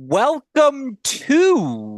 Welcome to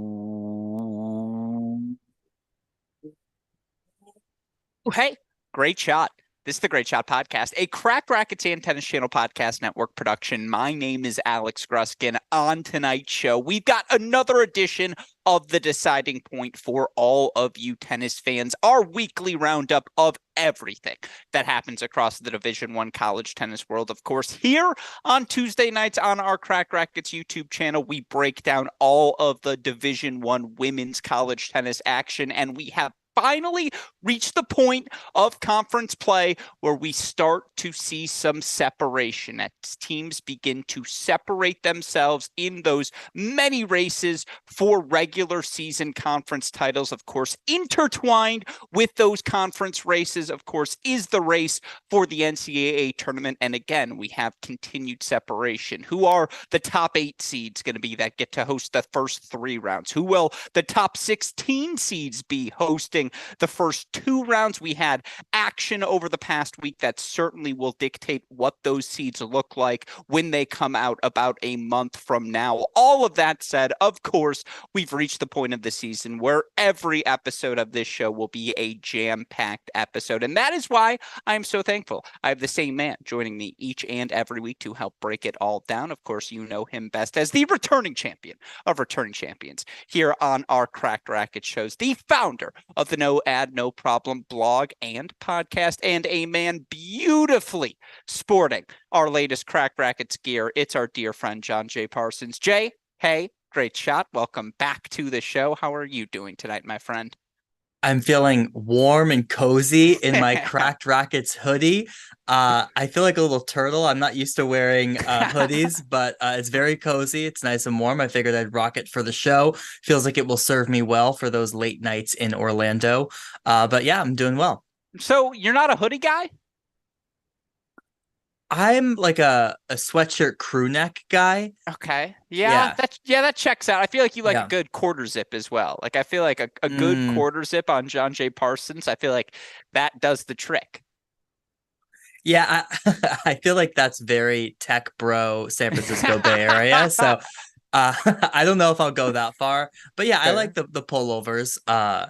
Hey, Great Shot. This is the Great Shot Podcast, a Crack Rackets and Tennis Channel Podcast Network production. My name is Alex Gruskin. On tonight's show, we've got another edition of the deciding point for all of you tennis fans, our weekly roundup of everything that happens across the Division I college tennis world. Of course, here on Tuesday nights on our Crack Rackets YouTube channel, we break down all of the Division I women's college tennis action, and we have finally reached the point of conference play where we start to see some separation as teams begin to separate themselves in those many races for regular season conference titles. Of course, intertwined with those conference races, of course, is the race for the NCAA tournament. And again, we have continued separation. Who are the top 8 seeds going to be that get to host the first 3 rounds? Who will the top 16 seeds be hosting the first 2 rounds? We had action over the past week that certainly will dictate what those seeds look like when they come out about a month from now. All of that said, of course, we've reached the point of the season where every episode of this show will be a jam-packed episode. And that is why I am so thankful I have the same man joining me each and every week to help break it all down. Of course, you know him best as the returning champion of returning champions here on our Cracked Racket shows, the founder of the No Ad, No Problem blog and podcast, and a man beautifully sporting our latest Crack Rackets gear. It's our dear friend, John J. Parsons. Jay, hey, great shot. Welcome back to the show. How are you doing tonight, my friend? I'm feeling warm and cozy in my Cracked Rackets hoodie. I feel like a little turtle. I'm not used to wearing hoodies, but it's very cozy. It's nice and warm. I figured I'd rock it for the show. Feels like it will serve me well for those late nights in Orlando. But yeah, I'm doing well. So you're not a hoodie guy? I'm like a sweatshirt crew neck guy. Okay. Yeah, Yeah. that checks out. I feel like you like a Yeah. good quarter zip as well. Like I feel like a good Mm, quarter zip on John J. Parsons. I feel like that does the trick. yeah, I feel like that's very tech bro San Francisco Bay Area. So I don't know if I'll go that far, but yeah, I like Fair. the pullovers. I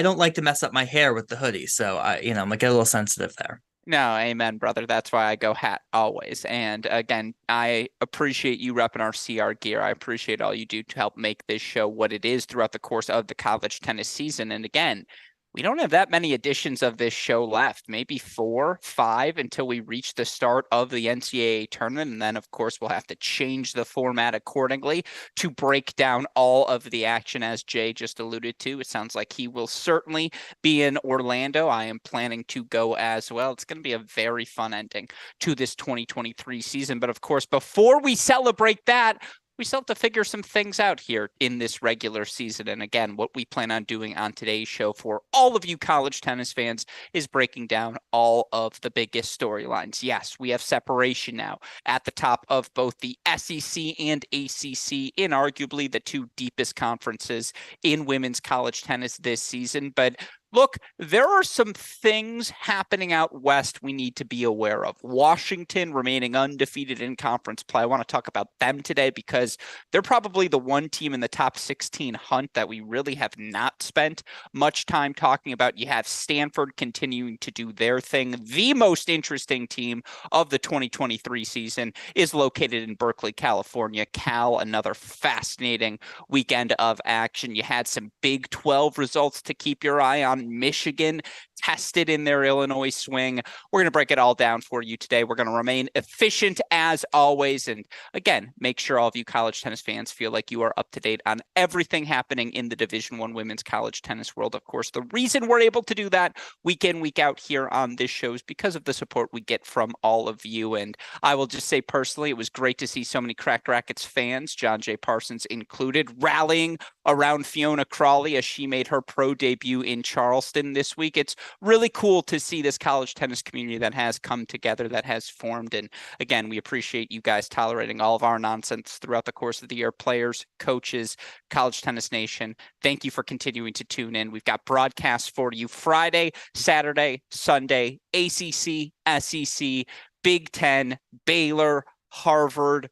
don't like to mess up my hair with the hoodie, so I might get a little sensitive there. No, amen, brother. That's why I go hat always. And again, I appreciate you repping our CR gear. I appreciate all you do to help make this show what it is throughout the course of the college tennis season. And again, we don't have that many editions of this show left, maybe 4, 5 until we reach the start of the NCAA tournament. And then, of course, we'll have to change the format accordingly to break down all of the action, as Jay just alluded to. It sounds like he will certainly be in Orlando. I am planning to go as well. It's going to be a very fun ending to this 2023 season. But of course, before we celebrate that, we still have to figure some things out here in this regular season. And again, what we plan on doing on today's show for all of you college tennis fans is breaking down all of the biggest storylines. Yes, we have separation now at the top of both the SEC and ACC, inarguably the 2 deepest conferences in women's college tennis this season. But look, there are some things happening out west we need to be aware of. Washington remaining undefeated in conference play. I want to talk about them today because they're probably the one team in the top 16 hunt that we really have not spent much time talking about. You have Stanford continuing to do their thing. The most interesting team of the 2023 season is located in Berkeley, California. Cal, another fascinating weekend of action. You had some Big 12 results to keep your eye on. Michigan tested in their Illinois swing. We're going to break it all down for you today. We're going to remain efficient as always. And again, make sure all of you college tennis fans feel like you are up to date on everything happening in the Division I women's college tennis world. Of course, the reason we're able to do that week in, week out here on this show is because of the support we get from all of you. And I will just say personally, it was great to see so many Cracked Rackets fans, John J. Parsons included, rallying around Fiona Crawley as she made her pro debut in Charleston this week. It's really cool to see this college tennis community that has come together, that has formed. And again, we appreciate you guys tolerating all of our nonsense throughout the course of the year. Players, coaches, College Tennis Nation, thank you for continuing to tune in. We've got broadcasts for you Friday, Saturday, Sunday, ACC, SEC, Big Ten, Baylor, Harvard,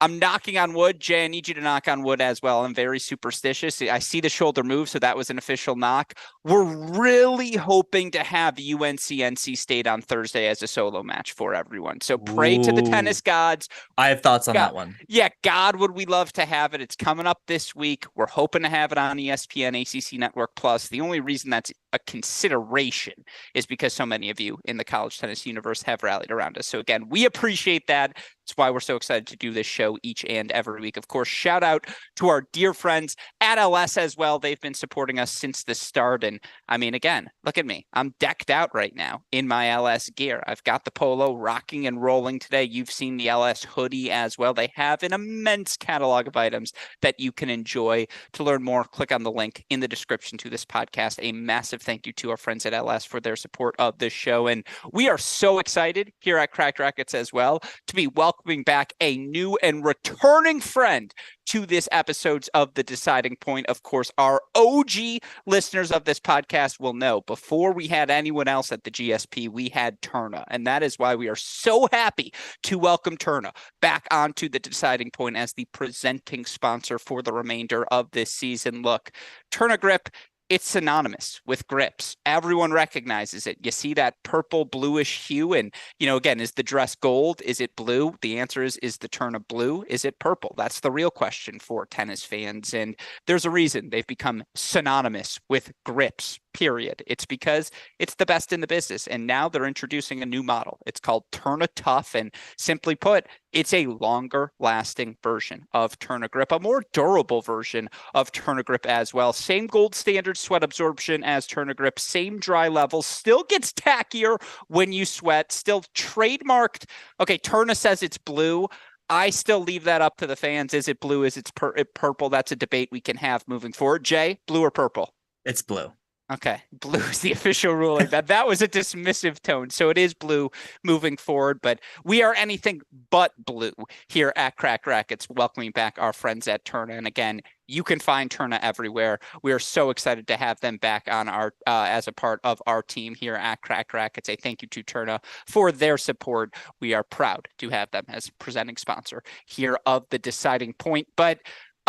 I'm knocking on wood. Jay, I need you to knock on wood as well. I'm very superstitious. I see the shoulder move, so that was an official knock. We're really hoping to have UNC NC State on Thursday as a solo match for everyone. So pray to the Ooh, tennis gods. I have thoughts on God, that one. yeah, God, would we love to have it. It's coming up this week. We're hoping to have it on ESPN, ACC Network Plus. The only reason that's a consideration is because so many of you in the college tennis universe have rallied around us. So again, we appreciate that. It's why we're so excited to do this show each and every week. Of course, shout out to our dear friends at Ellesse as well. They've been supporting us since the start. And I mean, again, look at me. I'm decked out right now in my Ellesse gear. I've got the polo rocking and rolling today. You've seen the Ellesse hoodie as well. They have an immense catalog of items that you can enjoy. To learn more, click on the link in the description to this podcast. A massive thank you to our friends at Ellesse for their support of this show. And we are so excited here at Cracked Racquets as well to be welcoming back a new and returning friend to this episodes of The Deciding Point. Of course, our OG listeners of this podcast will know before we had anyone else at the GSP, we had Tourna. And that is why we are so happy to welcome Tourna back onto The Deciding Point as the presenting sponsor for the remainder of this season. Look, Tourna Grip, it's synonymous with grips. Everyone recognizes it. You see that purple bluish hue. And, again, is the dress gold? Is it blue? The answer is the Tourna blue? Is it purple? That's the real question for tennis fans. And there's a reason they've become synonymous with grips, period. It's because it's the best in the business. And now they're introducing a new model. It's called Tourna Tuff. And simply put, it's a longer lasting version of Tourna Grip, a more durable version of Tourna Grip as well. Same gold standard sweat absorption as Tourna Grip, same dry level, still gets tackier when you sweat, still trademarked. Okay, Tourna says it's blue. I still leave that up to the fans. Is it blue? Is it purple? That's a debate we can have moving forward. Jay, blue or purple? It's blue. Okay, blue is the official ruling. That was a dismissive tone, so it is blue moving forward. But we are anything but blue here at Cracked Racquets, welcoming back our friends at Tourna. And again, you can find Tourna everywhere. We are so excited to have them back on our as a part of our team here at Cracked Racquets. A thank you to Tourna for their support. We are proud to have them as presenting sponsor here of The Deciding Point. But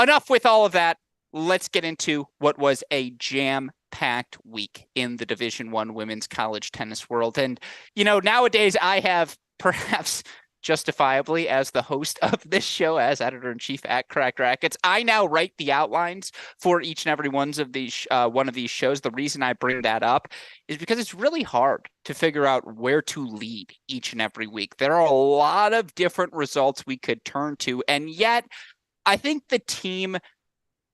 enough with all of that. Let's get into what was a jam-packed week in the Division I women's college tennis world. And, nowadays I have perhaps justifiably as the host of this show, as editor-in-chief at Cracked Racquets, I now write the outlines for each and every one of these shows. The reason I bring that up is because it's really hard to figure out where to lead each and every week. There are a lot of different results we could turn to, and yet I think the team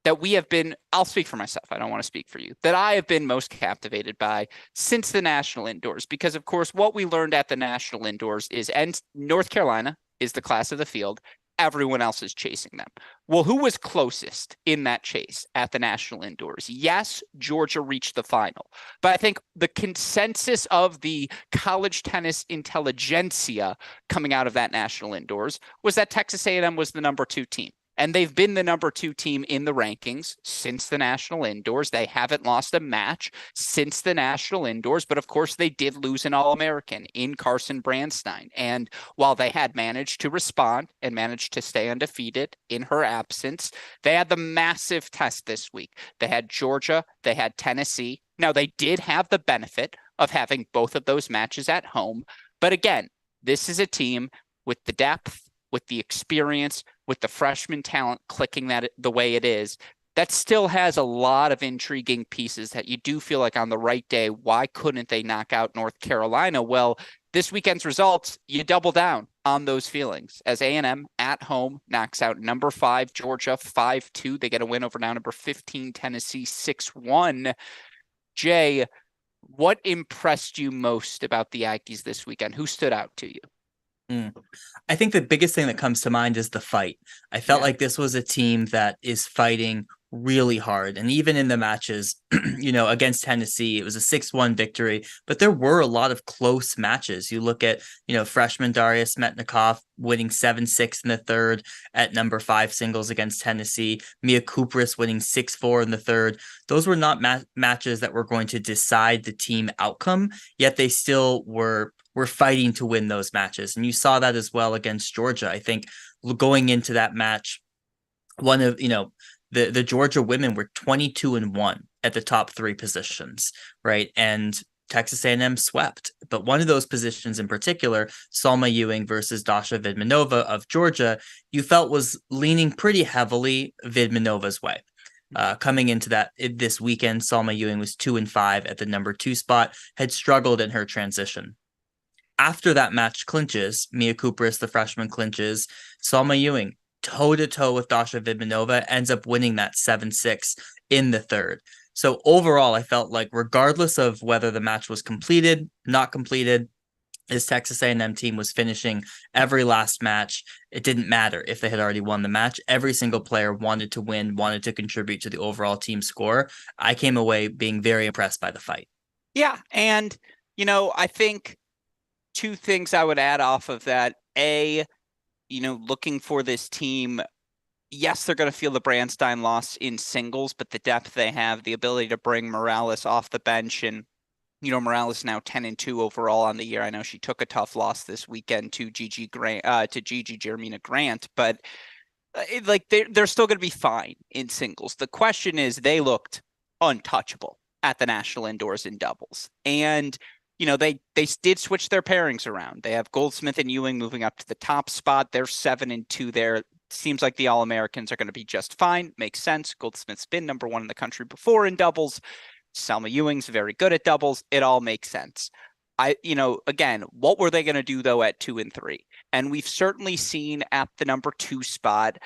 that we have been, I'll speak for myself, I don't want to speak for you, that I have been most captivated by since the national indoors, because of course what we learned at the national indoors is, and North Carolina is the class of the field, everyone else is chasing them. Well, who was closest in that chase at the national indoors? Yes, Georgia reached the final, but I think the consensus of the college tennis intelligentsia coming out of that national indoors was that Texas A&M was the number 2 team. And they've been the number 2 team in the rankings since the national indoors. They haven't lost a match since the national indoors. But of course, they did lose an All-American in Carson Brandstein. And while they had managed to respond and managed to stay undefeated in her absence, they had the massive test this week. They had Georgia. They had Tennessee. Now, they did have the benefit of having both of those matches at home. But again, this is a team with the depth, with the experience, with the freshman talent clicking that the way it is, that still has a lot of intriguing pieces that you do feel like on the right day, why couldn't they knock out North Carolina? Well, this weekend's results, you double down on those feelings as A&M at home knocks out number 5 Georgia 5-2. They get a win over now number 15 Tennessee 6-1. Jay, what impressed you most about the Aggies this weekend? Who stood out to you? I think the biggest thing that comes to mind is the fight. I felt like this was a team that is fighting really hard. And even in the matches, against Tennessee, it was a 6-1 victory, but there were a lot of close matches. You look at, freshman Darius Metnikov winning 7-6 in the third at number 5 singles against Tennessee, Mia Kupris winning 6-4 in the third. Those were not matches that were going to decide the team outcome, yet they still were fighting to win those matches. And you saw that as well against Georgia. I think going into that match, one of, the Georgia women were 22-1 at the top three positions, right? And Texas A&M swept. But one of those positions in particular, Salma Ewing versus Dasha Vidmanova of Georgia, you felt was leaning pretty heavily Vidmanova's way. Coming into this weekend, Salma Ewing was 2-5 at the number 2 spot, had struggled in her transition. After that match clinches, Mia Kupris, the freshman, clinches. Salma Ewing, toe-to-toe with Dasha Vidmanova, ends up winning that 7-6 in the third. So overall, I felt like regardless of whether the match was completed, not completed, this Texas A&M team was finishing every last match. It didn't matter if they had already won the match. Every single player wanted to win, wanted to contribute to the overall team score. I came away being very impressed by the fight. Yeah, and, I think two things I would add off of that. A, looking for this team, yes, they're going to feel the Brandstein loss in singles, but the depth they have, the ability to bring Morales off the bench, and Morales now 10-2 overall on the year. I know she took a tough loss this weekend to Gigi Jermina Grant, but they're still going to be fine in singles. The question is, they looked untouchable at the national indoors in doubles, and they did switch their pairings around. They have Goldsmith and Ewing moving up to the top spot. They're 7-2 there. Seems like the All-Americans are going to be just fine. Makes sense. Goldsmith's been number 1 in the country before in doubles. Salma Ewing's very good at doubles. It all makes sense. Again, what were they going to do though at 2 and 3? And we've certainly seen at the number 2 spot,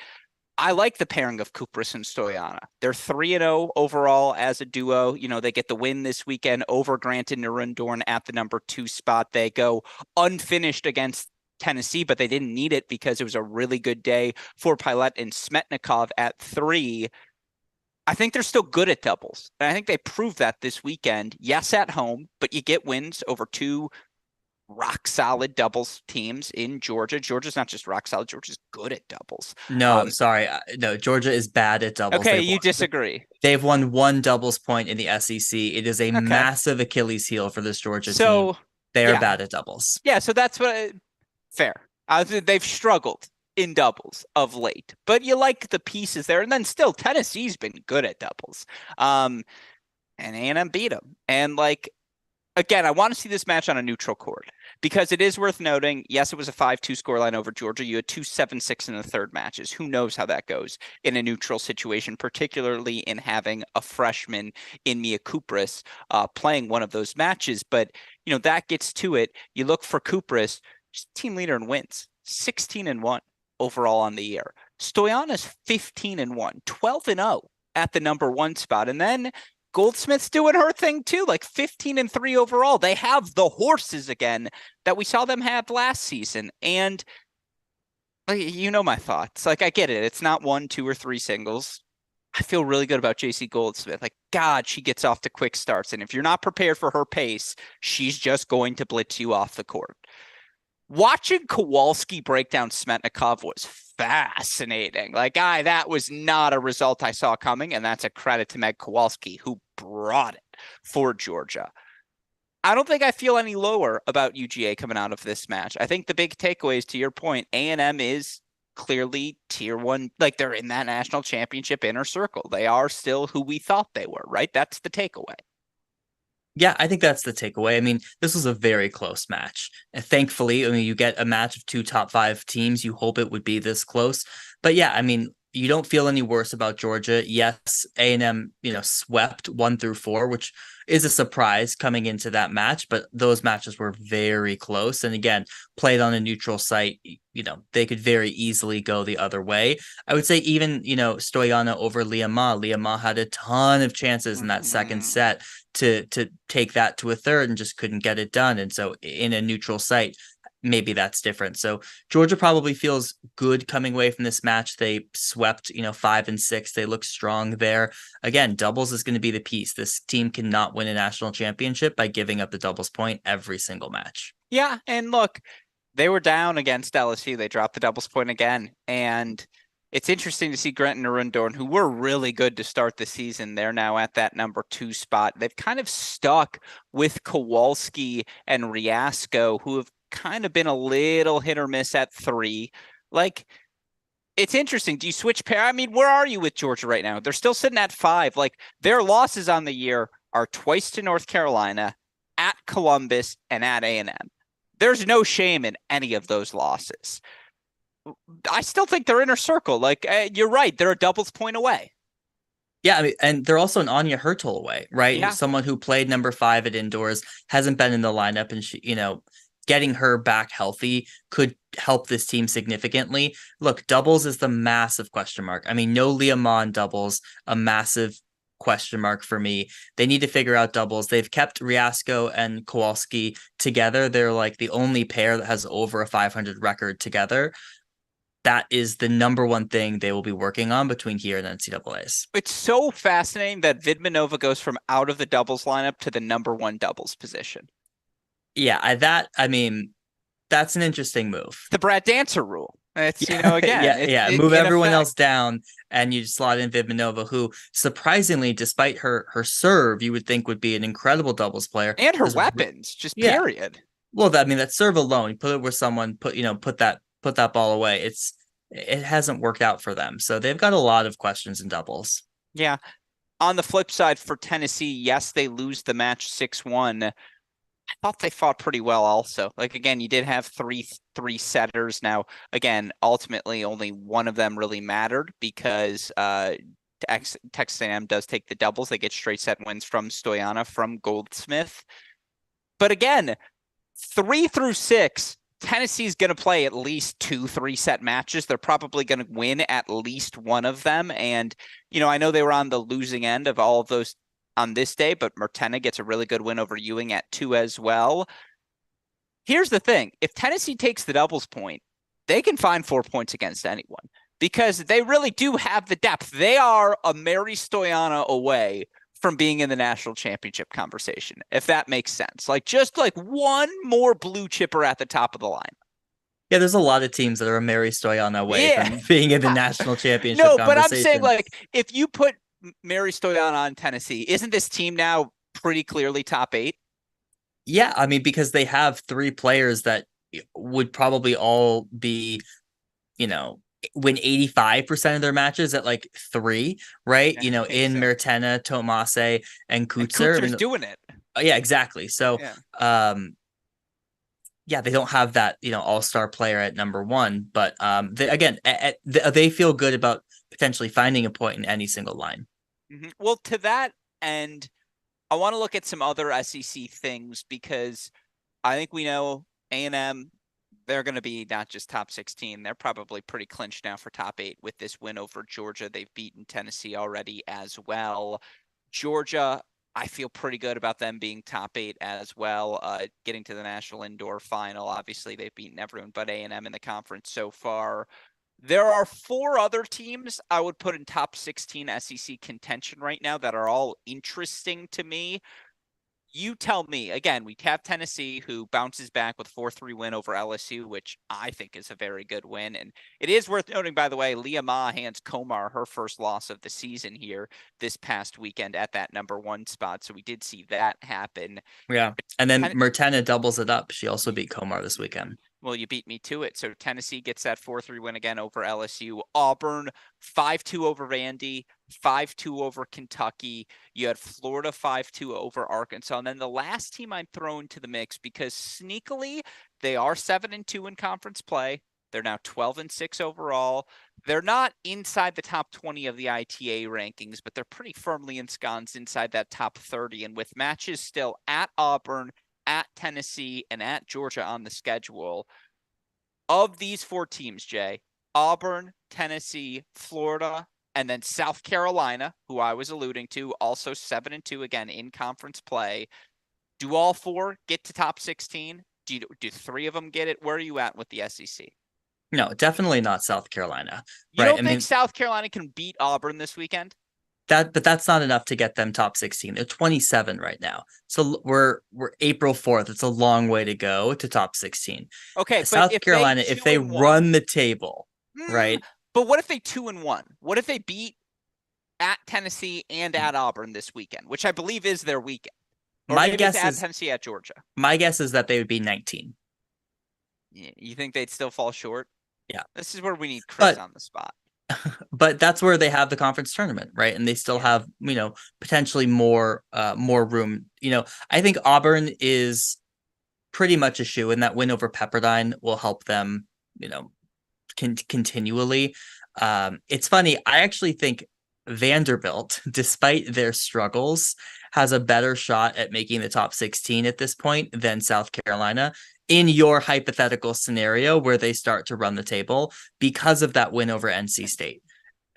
I like the pairing of Kupris and Stoyana. They're 3-0 overall as a duo. They get the win this weekend over Grant and Nurundorn at the number 2 spot. They go unfinished against Tennessee, but they didn't need it because it was a really good day for Pilette and Smetnikov at 3. I think they're still good at doubles. And I think they proved that this weekend. Yes, at home, but you get wins over 2 rock solid doubles teams in Georgia. Georgia's not just rock solid, Georgia's good at doubles. No, sorry. No, Georgia is bad at doubles. Okay, you disagree. They've won 1 doubles point in the SEC. It is a massive Achilles heel for this Georgia team. They are bad at doubles. Yeah, so that's fair. They've struggled in doubles of late, but you like the pieces there. And then still, Tennessee's been good at doubles. And A&M beat them. And again, I want to see this match on a neutral court because it is worth noting, yes, it was a 5-2 scoreline over Georgia. You had 2 7-6 in the third matches. Who knows how that goes in a neutral situation, particularly in having a freshman in Mia Kupris playing one of those matches. But, that gets to it. You look for Kupris, team leader in wins, 16-1 overall on the year. Stoyana's 15-1, 12-0 at the number 1 spot. And then Goldsmith's doing her thing too, 15-3 overall. They have the horses again that we saw them have last season. And my thoughts. I get it. It's not 1, 2, or 3 singles. I feel really good about JC Goldsmith. God, she gets off to quick starts. And if you're not prepared for her pace, she's just going to blitz you off the court. Watching Kowalski break down Smetnikov was fascinating. That was not a result I saw coming, and that's a credit to Meg Kowalski, who brought it for Georgia. I don't think I feel any lower about UGA coming out of this match. I think the big takeaway is, to your point, A&M is clearly tier 1. They're in that national championship inner circle. They are still who we thought they were, right? That's the takeaway. Yeah, I think that's the takeaway. I mean, this was a very close match. And thankfully, you get a match of 2 top 5 teams. You hope it would be this close. But yeah, you don't feel any worse about Georgia. Yes, A&M, swept 1 through 4, which is a surprise coming into that match, but those matches were very close. And again, played on a neutral site, they could very easily go the other way. I would say even, Stoyana over Leah Ma. Leah Ma had a ton of chances in that second set to take that to a third and just couldn't get it done. And so in a neutral site, maybe that's different. So Georgia probably feels good coming away from this match. They swept, 5-6. They look strong there. Again, doubles is going to be the piece. This team cannot win a national championship by giving up the doubles point every single match. Yeah, and look, they were down against LSU. They dropped the doubles point again. And it's interesting to see Grant and Nurundorn, who were really good to start the season. They're now at that number 2 spot. They've kind of stuck with Kowalski and Riasco, who have kind of been a little hit or miss at 3. It's interesting. Do you switch pair? I mean, where are you with Georgia right now? They're still sitting at 5. Like their losses on the year are twice to North Carolina, at Columbus, and at A&M. There's no shame in any of those losses. I still think they're inner circle. Like you're right, they're a doubles point away. Yeah, I mean, and they're also an Anya Hurtle away, right? Yeah, Someone who played number 5 at indoors, hasn't been in the lineup, and getting her back healthy could help this team significantly. Look, doubles is the massive question mark. I mean, no Leah Ma doubles, a massive question mark for me. They need to figure out doubles. They've kept Riasco and Kowalski together. They're like the only pair that has over a 500 record together. That is the number one thing they will be working on between here and NCAAs. it's so fascinating that Vidmanova goes from out of the doubles lineup to the number 1 doubles position. Yeah, I mean, that's an interesting move. The Brad Dancer rule. It's, Yeah, again, yeah. Move everyone else down and you slot in Vidmanova, who surprisingly, despite her serve, you would think would be an incredible doubles player. And her weapons, just yeah. period. Well, I mean, that serve alone, you put it where someone put that ball away. It hasn't worked out for them. So they've got a lot of questions in doubles. Yeah. On the flip side for Tennessee, yes, they lose the match 6-1. I thought they fought pretty well also. Like, again, you did have three setters. Now, again, ultimately only one of them really mattered because Texas A&M does take the doubles. They get straight set wins from Stoyanov, from Goldsmith. But again, 3 through 6, Tennessee's going to play at least 2 3-set matches. They're probably going to win at least one of them. And, I know they were on the losing end of all of those on this day, but Mertena gets a really good win over Ewing at 2 as well. Here's the thing. If Tennessee takes the doubles point, they can find 4 points against anyone because they really do have the depth. They are a Mary Stoyana away from being in the national championship conversation, if that makes sense. Like just like one more blue chipper at the top of the line. Yeah, there's a lot of teams that are a Mary Stoyana away from being in the national championship No, conversation. but I'm saying, like, if you put Mary Stoyana on Tennessee, isn't this team now pretty clearly top 8? Yeah, I mean, because they have 3 players that would probably all be, win 85% of their matches at like 3, right? Yeah, in Mertena, Tomase, and Kutzer. Kutzer's doing it. Yeah, exactly. So, yeah, they don't have that, all-star player at number 1, but they feel good about potentially finding a point in any single line. Mm-hmm. Well, to that end, I want to look at some other SEC things because I think we know A&M, they're going to be not just top 16. They're probably pretty clinched now for top 8 with this win over Georgia. They've beaten Tennessee already as well. Georgia, I feel pretty good about them being top 8 as well, getting to the National Indoor Final. Obviously, they've beaten everyone but A&M in the conference so far. There are 4 other teams I would put in top 16 SEC contention right now that are all interesting to me. You tell me. Again, we have Tennessee, who bounces back with 4-3 win over LSU, which I think is a very good win. And it is worth noting, by the way, Leah Ma hands Komar her first loss of the season here this past weekend at that number 1 spot. So we did see that happen. Yeah. And then Mertena doubles it up. She also beat Komar this weekend. Well, you beat me to it. So Tennessee gets that 4-3 win again over LSU. Auburn 5-2 over Vandy, 5-2 over Kentucky. You had Florida 5-2 over Arkansas. And then the last team I'm throwing to the mix, because sneakily they are 7-2 in conference play. They're now 12-6 overall. They're not inside the top 20 of the ITA rankings, but they're pretty firmly ensconced inside that top 30. And with matches still at Auburn, at Tennessee, and at Georgia on the schedule, of these 4 teams, Jay, Auburn, Tennessee, Florida, and then South Carolina, who I was alluding to, also 7-2 again in conference play. Do all 4 get to top 16? Do 3 of them get it? Where are you at with the SEC? No, definitely not South Carolina. You don't think South Carolina can beat Auburn this weekend? But that's not enough to get them top 16. They're 27 right now. So we're April 4th. It's a long way to go to top 16. Okay, South Carolina, if they run the table, right? But what if they 2-1? What if they beat at Tennessee and at Auburn this weekend, which I believe is their weekend? Or my guess is is Tennessee at Georgia. My guess is that they would be 19. You think they'd still fall short? Yeah. This is where we need Chris But on the spot. that's where they have the conference tournament, right? And they still Yeah. have, potentially more room. I think Auburn is pretty much a shoe, and that win over Pepperdine will help them, continually. It's funny. I actually think Vanderbilt, despite their struggles, has a better shot at making the top 16 at this point than South Carolina in your hypothetical scenario where they start to run the table because of that win over NC State.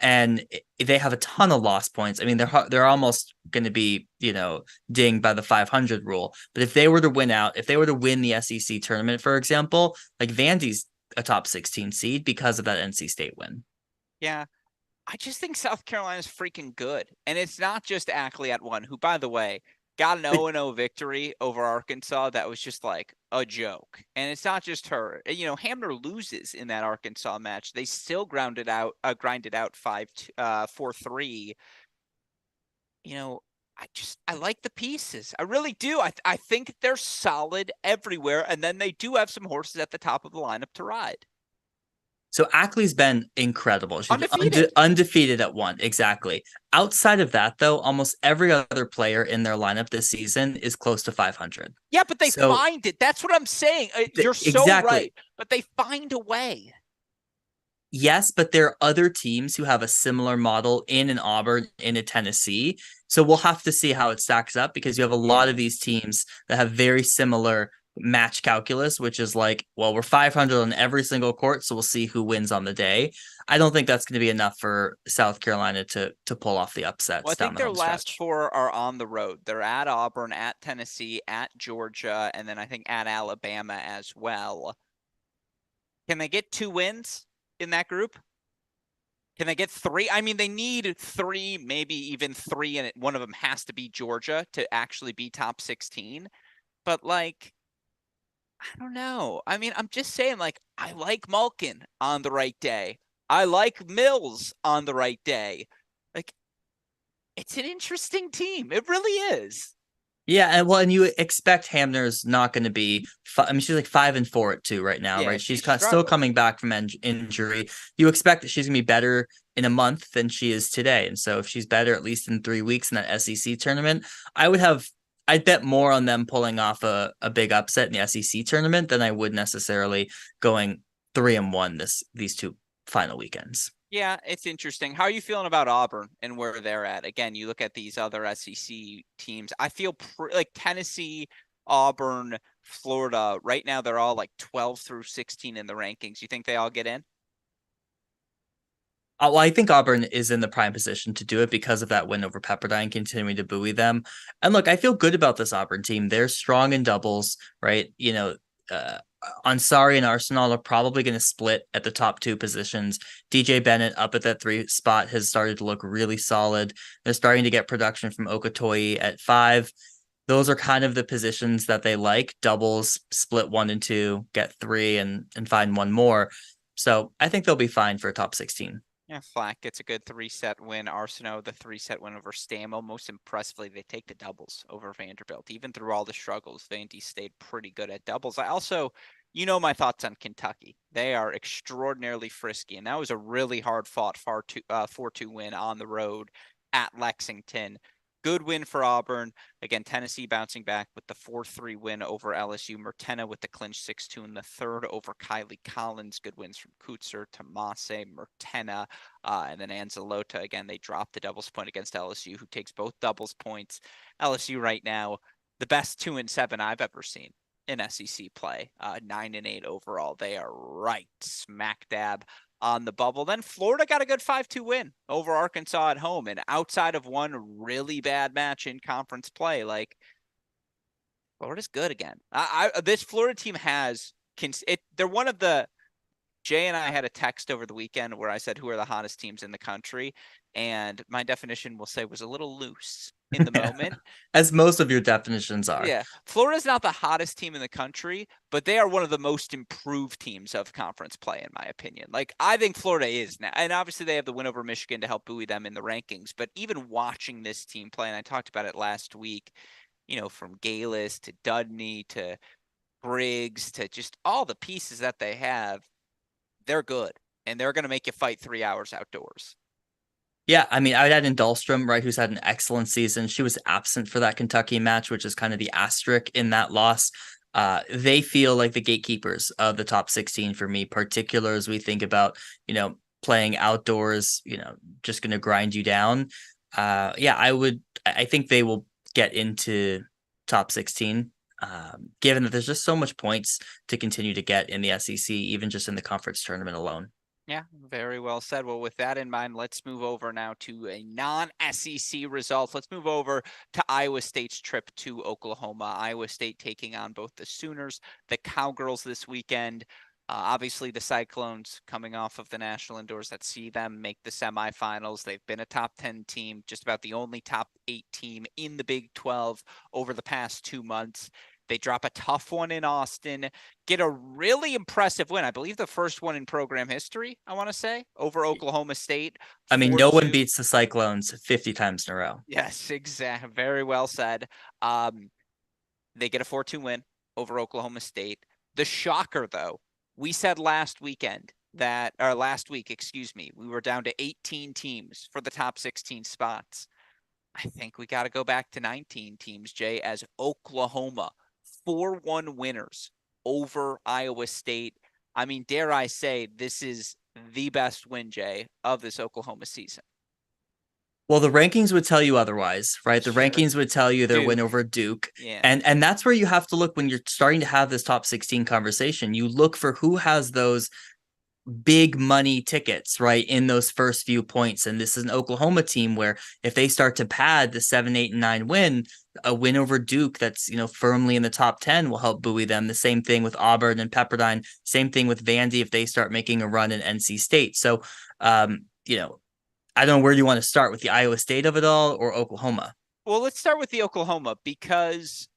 And they have a ton of lost points. I mean, they're almost going to be, dinged by the 500 rule. But if they were to win out, if they were to win the SEC tournament, for example, like Vandy's a top 16 seed because of that NC State win. Yeah. I just think South Carolina's freaking good. And it's not just Ackley at one, who, by the way, got an 0-0 victory over Arkansas that was just like a joke. And it's not just her. Hamner loses in that Arkansas match. They still grinded out 4-3. I like the pieces. I really do. I think they're solid everywhere. And then they do have some horses at the top of the lineup to ride. So Ackley's been incredible. She's Undefeated. undefeated at one. Exactly. Outside of that, though, almost every other player in their lineup this season is close to 500. Yeah, but they So find it. That's what I'm saying. You're so exactly. right. But they find a way. Yes, but there are other teams who have a similar model in an Auburn, in a Tennessee. So we'll have to see how it stacks up because you have a lot of these teams that have very similar match calculus, which is like, well, we're 500 on every single court, so we'll see who wins on the day. I don't think that's going to be enough for South Carolina to pull off the Well, I upsets down think the their home last stretch. four are on the road. They're at Auburn, at Tennessee, at Georgia, and then I think at Alabama as well. Can they get 2 wins in that group? Can they get 3? I mean, they need 3, maybe even 3, and one of them has to be Georgia to actually be top 16. But like, I don't know. I mean, I'm just saying, like, I like Malkin on the right day. I like Mills on the right day. Like, it's an interesting team. It really is. Yeah, and you expect Hamner's not going to be. I mean, she's like 5-4 at 2 right now, Yeah, right? she's Still struggling. coming back from injury. You expect that she's going to be better in a month than she is today, and so if she's better at least in 3 weeks in that SEC tournament, I'd bet more on them pulling off a big upset in the SEC tournament than I would necessarily going 3-1 these two final weekends. Yeah, it's interesting. How are you feeling about Auburn and where they're at? Again, you look at these other SEC teams. I feel like Tennessee, Auburn, Florida, right now they're all like 12 through 16 in the rankings. You think they all get in? Well, I think Auburn is in the prime position to do it because of that win over Pepperdine, continuing to buoy them. And look, I feel good about this Auburn team. They're strong in doubles, right? Ansari and Arsenal are probably going to split at the top 2 positions. DJ Bennett up at that 3 spot has started to look really solid. They're starting to get production from Okatoyi at 5. Those are kind of the positions that they like. Doubles, split 1 and 2, get 3 and find one more. So I think they'll be fine for a top 16. Yeah, Flack gets a good 3-set win. Arsenault, the 3-set win over Stammel. Most impressively, they take the doubles over Vanderbilt. Even through all the struggles, Vandy stayed pretty good at doubles. I also, my thoughts on Kentucky. They are extraordinarily frisky, and that was a really hard-fought 4-2 win on the road at Lexington. Good win for Auburn. Again, Tennessee bouncing back with the 4-3 win over LSU. Mertena with the clinch 6-2 in the third over Kylie Collins. Good wins from Kutzer, Tomase, Mertena, and then Anzalota. Again, they dropped the doubles point against LSU, who takes both doubles points. LSU right now, the best 2-7 I've ever seen in SEC play. 9-8 overall. They are right smack dab on the bubble. Then Florida got a good 5-2 win over Arkansas at home. And outside of one really bad match in conference play, like, Florida's good again. This Florida team they're one of the, Jay and I had a text over the weekend where I said, who are the hottest teams in the country? And my definition, we'll say, was a little loose in the moment. As most of your definitions are. Yeah. Florida's not the hottest team in the country, but they are one of the most improved teams of conference play, in my opinion. Like, I think Florida is now. And obviously, they have the win over Michigan to help buoy them in the rankings. But even watching this team play, and I talked about it last week, from Galis to Dudney to Briggs to just all the pieces that they have, they're good, and they're going to make you fight 3 hours outdoors. Yeah, I mean, I would add in Dahlstrom, right, who's had an excellent season. She was absent for that Kentucky match, which is kind of the asterisk in that loss. They feel like the gatekeepers of the top 16 for me, particular as we think about, playing outdoors, just going to grind you down. Yeah, I think they will get into top 16, given that there's just so much points to continue to get in the SEC, even just in the conference tournament alone. Yeah, very well said. Well, with that in mind, let's move over now to a non-SEC result. Let's move over to Iowa State's trip to Oklahoma. Iowa State taking on both the Sooners, the Cowgirls this weekend. Obviously, the Cyclones coming off of the national indoors that see them make the semifinals. They've been a top 10 team, just about the only top 8 team in the Big 12 over the past 2 months. They drop a tough one in Austin, get a really impressive win. I believe the first one in program history, I want to say, over Oklahoma State. I mean, no one 4-2. beats the Cyclones 50 times in a row. Yes, exactly. Very well said. They get a 4-2 win over Oklahoma State. The shocker, though, we said last week, excuse me, we were down to 18 teams for the top 16 spots. I think we got to go back to 19 teams, Jay, as Oklahoma 4-1 winners over Iowa State. I mean, dare I say, this is the best win, Jay, of this Oklahoma season. Well, the rankings would tell you otherwise, right? The Sure. rankings would tell you their Duke. win over Duke. Yeah. And that's where you have to look when you're starting to have this top 16 conversation. You look for who has those big money tickets, right, in those first few points. And this is an Oklahoma team where if they start to pad the 7, 8, and 9 win, a win over Duke that's, firmly in the top 10 will help buoy them. The same thing with Auburn and Pepperdine. Same thing with Vandy if they start making a run in NC State. So, I don't know where you want to start, with the Iowa State of it all or Oklahoma. Well, let's start with the Oklahoma, because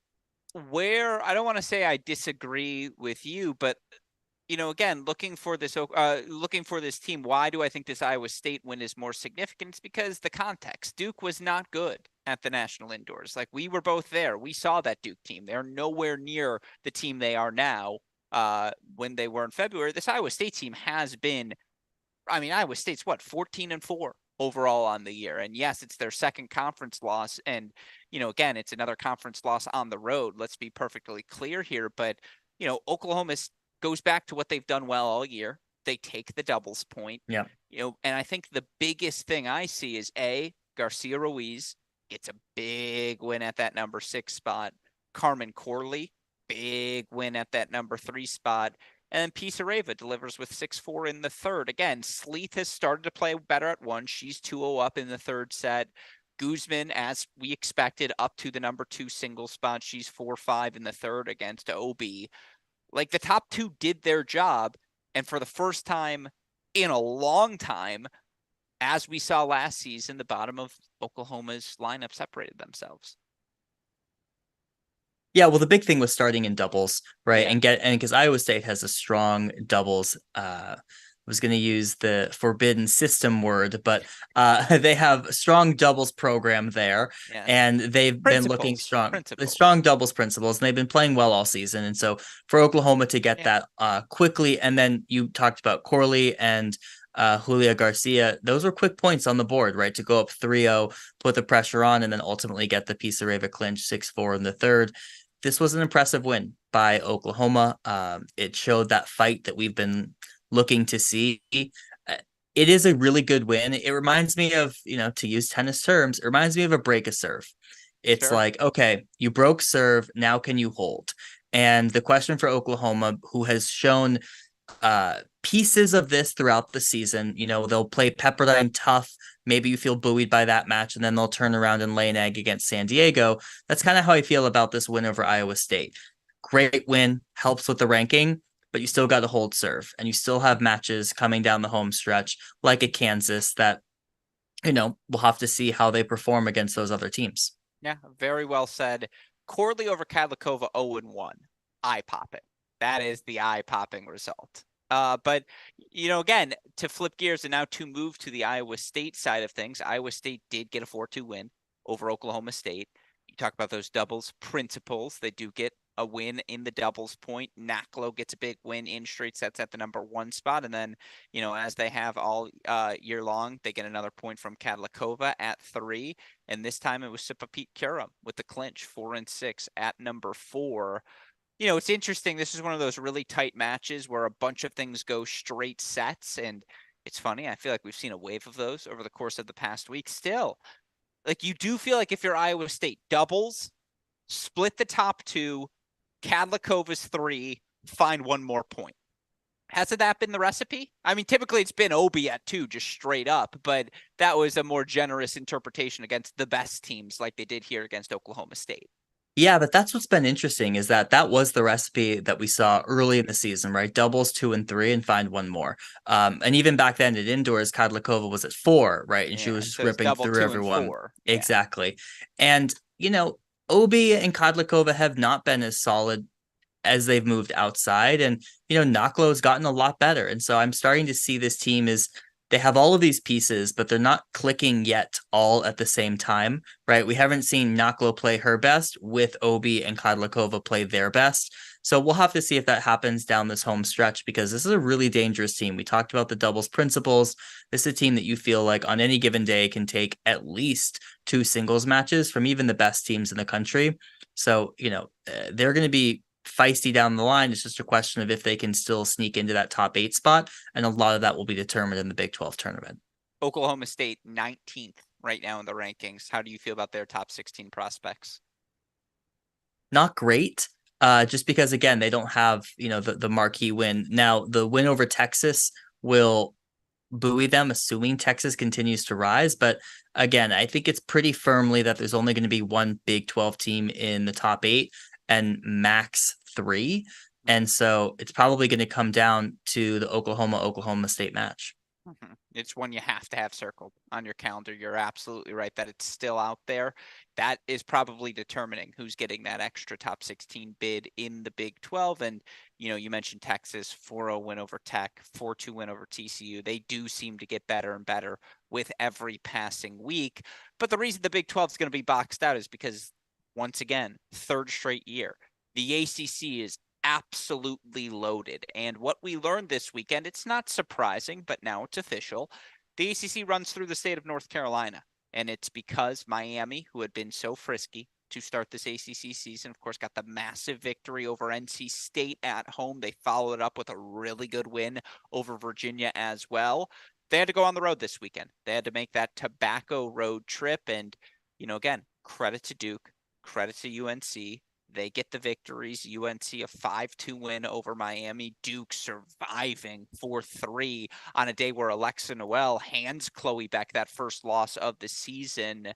I don't want to say I disagree with you, but again, looking for this team, why do I think this Iowa State win is more significant? It's because the context. Duke was not good at the national indoors. Like, we were both there. We saw that Duke team. They're nowhere near the team they are now when they were in February. This Iowa State team has been, Iowa State's 14-4 overall on the year. And yes, it's their second conference loss. And, again, it's another conference loss on the road. Let's be perfectly clear here. But, Oklahoma goes back to what they've done well all year. They take the doubles point. Yeah. And I think the biggest thing I see is Garcia Ruiz gets a big win at that number 6 spot. Carmen Corley, big win at that number 3 spot. And then Pisareva delivers with 6-4 in the third. Again, Sleeth has started to play better at 1. She's 2-0 up in the third set. Guzman, as we expected, up to the number 2 single spot. She's 4-5 in the third against OB. Like, the top 2 did their job. And for the first time in a long time, as we saw last season, the bottom of Oklahoma's lineup separated themselves. Yeah, well, the big thing was starting in doubles, right? Yeah. And because Iowa State has a strong doubles, I was going to use the forbidden system word, but they have a strong doubles program there, Yeah. and they've been looking strong. The strong doubles principles, and they've been playing well all season. And so for Oklahoma to get that quickly, and then you talked about Corley and Julia Garcia, those were quick points on the board, right? To go up 3-0, put the pressure on, and then ultimately get the Pisareva clinch 6-4 in the third. This was an impressive win by Oklahoma. It showed that fight that we've been looking to see. It is a really good win. It reminds me of, to use tennis terms, it reminds me of a break a serve. It's like, okay, you broke serve. Now can you hold? And the question for Oklahoma, who has shown pieces of this throughout the season, they'll play Pepperdine tough. Maybe you feel buoyed by that match, and then they'll turn around and lay an egg against San Diego. That's kind of how I feel about this win over Iowa State. Great win, helps with the ranking, but you still got to hold serve, and you still have matches coming down the home stretch, like at Kansas, that, we'll have to see how they perform against those other teams. Yeah, very well said. Corley over Kadlikova 0-1. Eye-popping. That is the eye-popping result. But, again, to flip gears and now to move to the Iowa State side of things, Iowa State did get a 4-2 win over Oklahoma State. You talk about those doubles principles. They do get a win in the doubles point. Naklo gets a big win in straight sets at the #1 spot. And then, as they have all year long, they get another point from Kadlikova at 3. And this time it was Sipapit Kura with the clinch, 4-6 at #4. It's interesting. This is one of those really tight matches where a bunch of things go straight sets. And it's funny. I feel like we've seen a wave of those over the course of the past week. Still, like, you do feel like if you're Iowa State, doubles, split the top 2, Kadlikova's 3, find one more point. Hasn't that been the recipe? I mean, typically it's been Obi at 2, just straight up, but that was a more generous interpretation against the best teams like they did here against Oklahoma State. Yeah, but that's what's been interesting is that was the recipe that we saw early in the season, right? Doubles 2 and 3 and find one more. And even back then at indoors, Kadlikova was at 4, right? And she was just So it's ripping double through 2 and everyone. 4. Yeah. Exactly. And, Obi and Kadlikova have not been as solid as they've moved outside. And, Naklo has gotten a lot better. And so I'm starting to see this team is they have all of these pieces, but they're not clicking yet all at the same time, right? We haven't seen Naklo play her best with Obi and Kadlikova play their best. So we'll have to see if that happens down this home stretch because this is a really dangerous team. We talked about the doubles principles. This is a team that you feel like on any given day can take at least 2 singles matches from even the best teams in the country. So, they're going to be feisty down the line. It's just a question of if they can still sneak into that top 8 spot. And a lot of that will be determined in the Big 12 tournament. Oklahoma State 19th right now in the rankings. How do you feel about their top 16 prospects? Not great. Just because again, they don't have, the marquee win. Now the win over Texas will buoy them, assuming Texas continues to rise. But again, I think it's pretty firmly that there's only going to be one Big 12 team in the top 8 and max 3. And so it's probably going to come down to the Oklahoma State match. It's one you have to have circled on your calendar. You're absolutely right that it's still out there. That is probably determining who's getting that extra top 16 bid in the Big 12. And, you mentioned Texas, 4-0 win over Tech, 4-2 win over TCU. They do seem to get better and better with every passing week. But the reason the Big 12 is going to be boxed out is because, once again, third straight year, the ACC is absolutely loaded. And what we learned this weekend, it's not surprising, but now it's official. The ACC runs through the state of North Carolina, and it's because Miami, who had been so frisky to start this ACC season, of course, got the massive victory over NC State at home. They followed it up with a really good win over Virginia as well. They had to go on the road this weekend. They had to make that Tobacco road trip. And, again, credit to Duke, credit to UNC. They get the victories. UNC a 5-2 win over Miami. Duke surviving 4-3 on a day where Alexa Noel hands Chloe Beck that first loss of the season.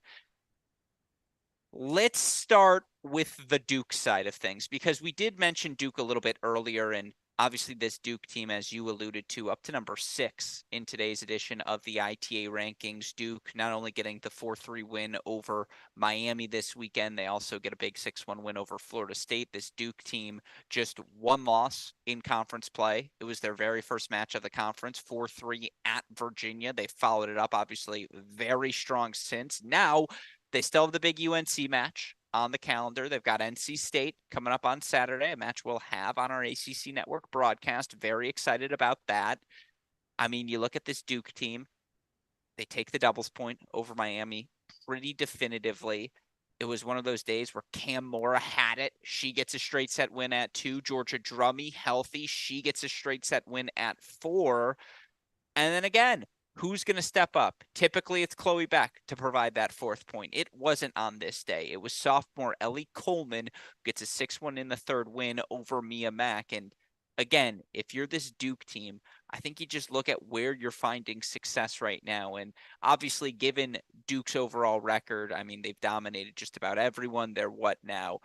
Let's start with the Duke side of things because we did mention Duke a little bit earlier, and obviously this Duke team, as you alluded to, up to number 6 in today's edition of the ITA rankings. Duke not only getting the 4-3 win over Miami this weekend, they also get a big 6-1 win over Florida State. This Duke team just one loss in conference play. It was their very first match of the conference, 4-3 at Virginia. They followed it up, obviously, very strong since. Now, they still have the big UNC match on the calendar. They've got NC State coming up on Saturday, a match we'll have on our ACC network broadcast. Very excited about that. I mean, you look at this Duke team, they take the doubles point over Miami pretty definitively. It was one of those days where Cam Mora had it. She gets a straight set win at 2. Georgia Drummy, healthy. She gets a straight set win at 4. And then again, who's going to step up? Typically, it's Chloe Beck to provide that 4th point. It wasn't on this day. It was sophomore Ellie Coleman who gets a 6-1 in the 3rd win over Mia Mack. And again, if you're this Duke team, I think you just look at where you're finding success right now. And obviously, given Duke's overall record, I mean, they've dominated just about everyone. They're what now?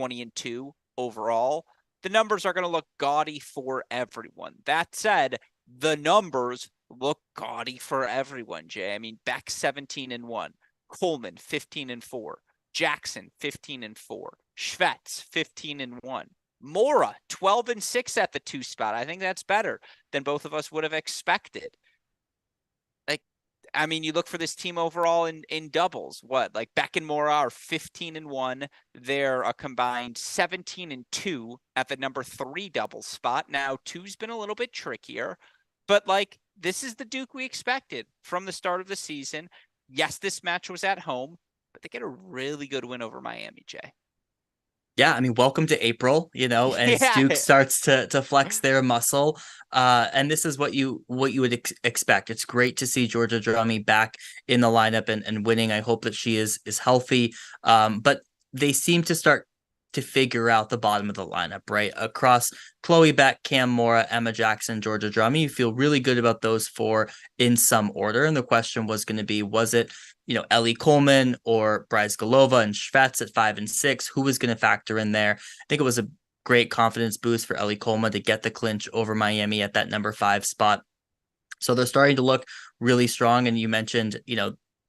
20-2 overall. The numbers are going to look gaudy for everyone. That said, the numbers look gaudy for everyone, Jay. I mean, Beck 17-1, Coleman 15-4, Jackson 15-4, Schvetz 15-1, Mora 12-6 at the 2 spot. I think that's better than both of us would have expected. Like, I mean, you look for this team overall in doubles. What, like Beck and Mora are 15-1. They're a combined 17-2 at the number 3 doubles spot. Now, two's been a little bit trickier, but like this is the Duke we expected from the start of the season. Yes, this match was at home, but they get a really good win over Miami, Jay. Yeah, I mean, welcome to April, as Yeah. Duke starts to flex their muscle. And this is what you would expect. It's great to see Georgia Drummy back in the lineup and winning. I hope that she is healthy. But they seem to start to figure out the bottom of the lineup, right? Across Chloe Beck, Cam Mora, Emma Jackson, Georgia Drummy, you feel really good about those four in some order. And the question was going to be, was it Ellie Coleman or Bryce Galova and Schvetz at 5 and 6? Who was going to factor in there? I think it was a great confidence boost for Ellie Coleman to get the clinch over Miami at that number 5 spot. So they're starting to look really strong. And you mentioned,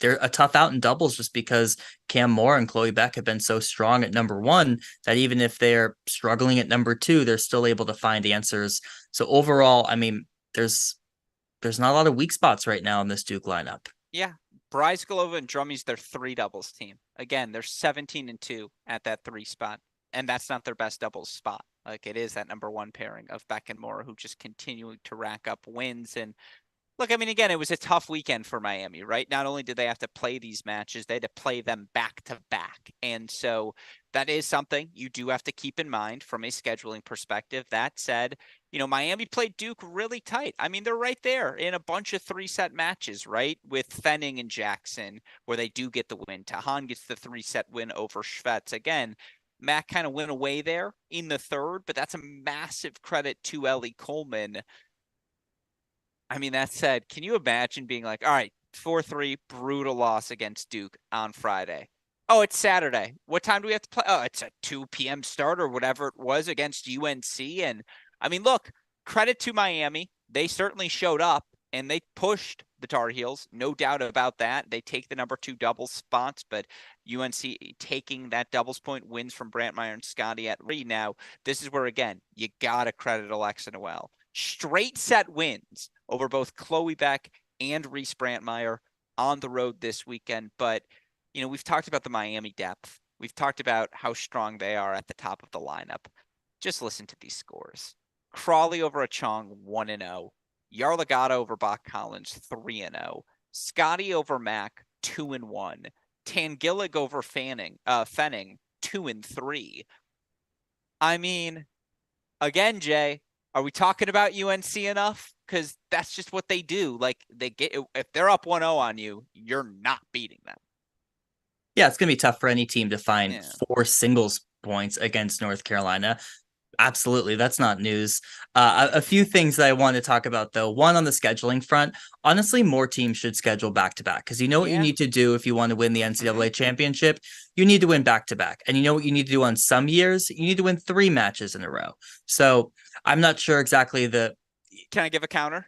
they're a tough out in doubles just because Cam Moore and Chloe Beck have been so strong at number 1 that even if they're struggling at number 2, they're still able to find answers. So overall, I mean, there's not a lot of weak spots right now in this Duke lineup. Yeah. Bryce Galova and Drummy's their 3 doubles team. Again, they're 17-2 at that 3 spot. And that's not their best doubles spot. Like it is that number 1 pairing of Beck and Moore who just continue to rack up wins. And look, I mean, again, it was a tough weekend for Miami, right? Not only did they have to play these matches, they had to play them back to back. And so that is something you do have to keep in mind from a scheduling perspective. That said, Miami played Duke really tight. I mean, they're right there in a bunch of 3-set matches, right? With Fenning and Jackson, where they do get the win. Tahan gets the 3-set win over Schvetz. Again, Mac kind of went away there in the 3rd, but that's a massive credit to Ellie Coleman. I mean, that said, can you imagine being like, all right, 4-3, brutal loss against Duke on Friday. Oh, it's Saturday. What time do we have to play? Oh, it's a 2 p.m. start or whatever it was against UNC. And I mean, look, credit to Miami. They certainly showed up and they pushed the Tar Heels. No doubt about that. They take the number 2 doubles spots, but UNC taking that doubles point wins from Brantmeyer and Scotty at 3. Now, this is where, again, you got to credit Ellesse Noel. Straight set wins over both Chloe Beck and Reese Brantmeyer on the road this weekend. But, we've talked about the Miami depth. We've talked about how strong they are at the top of the lineup. Just listen to these scores. Crawley over Achong, 1-0. Yarlagadda over Bach Collins, 3-0. Scotty over Mac, 2-1. Tangillig over Fenning, 2-3. I mean, again, Jay, are we talking about UNC enough? Because that's just what they do. Like if they're up 1-0 on you, you're not beating them. Yeah, it's going to be tough for any team to find 4 singles points against North Carolina. Absolutely. That's not news. A few things that I want to talk about, though. One, on the scheduling front, honestly, more teams should schedule back-to-back because you know what you need to do if you want to win the NCAA championship? You need to win back-to-back. And you know what you need to do on some years? You need to win 3 matches in a row. So I'm not sure exactly the... Can I give a counter?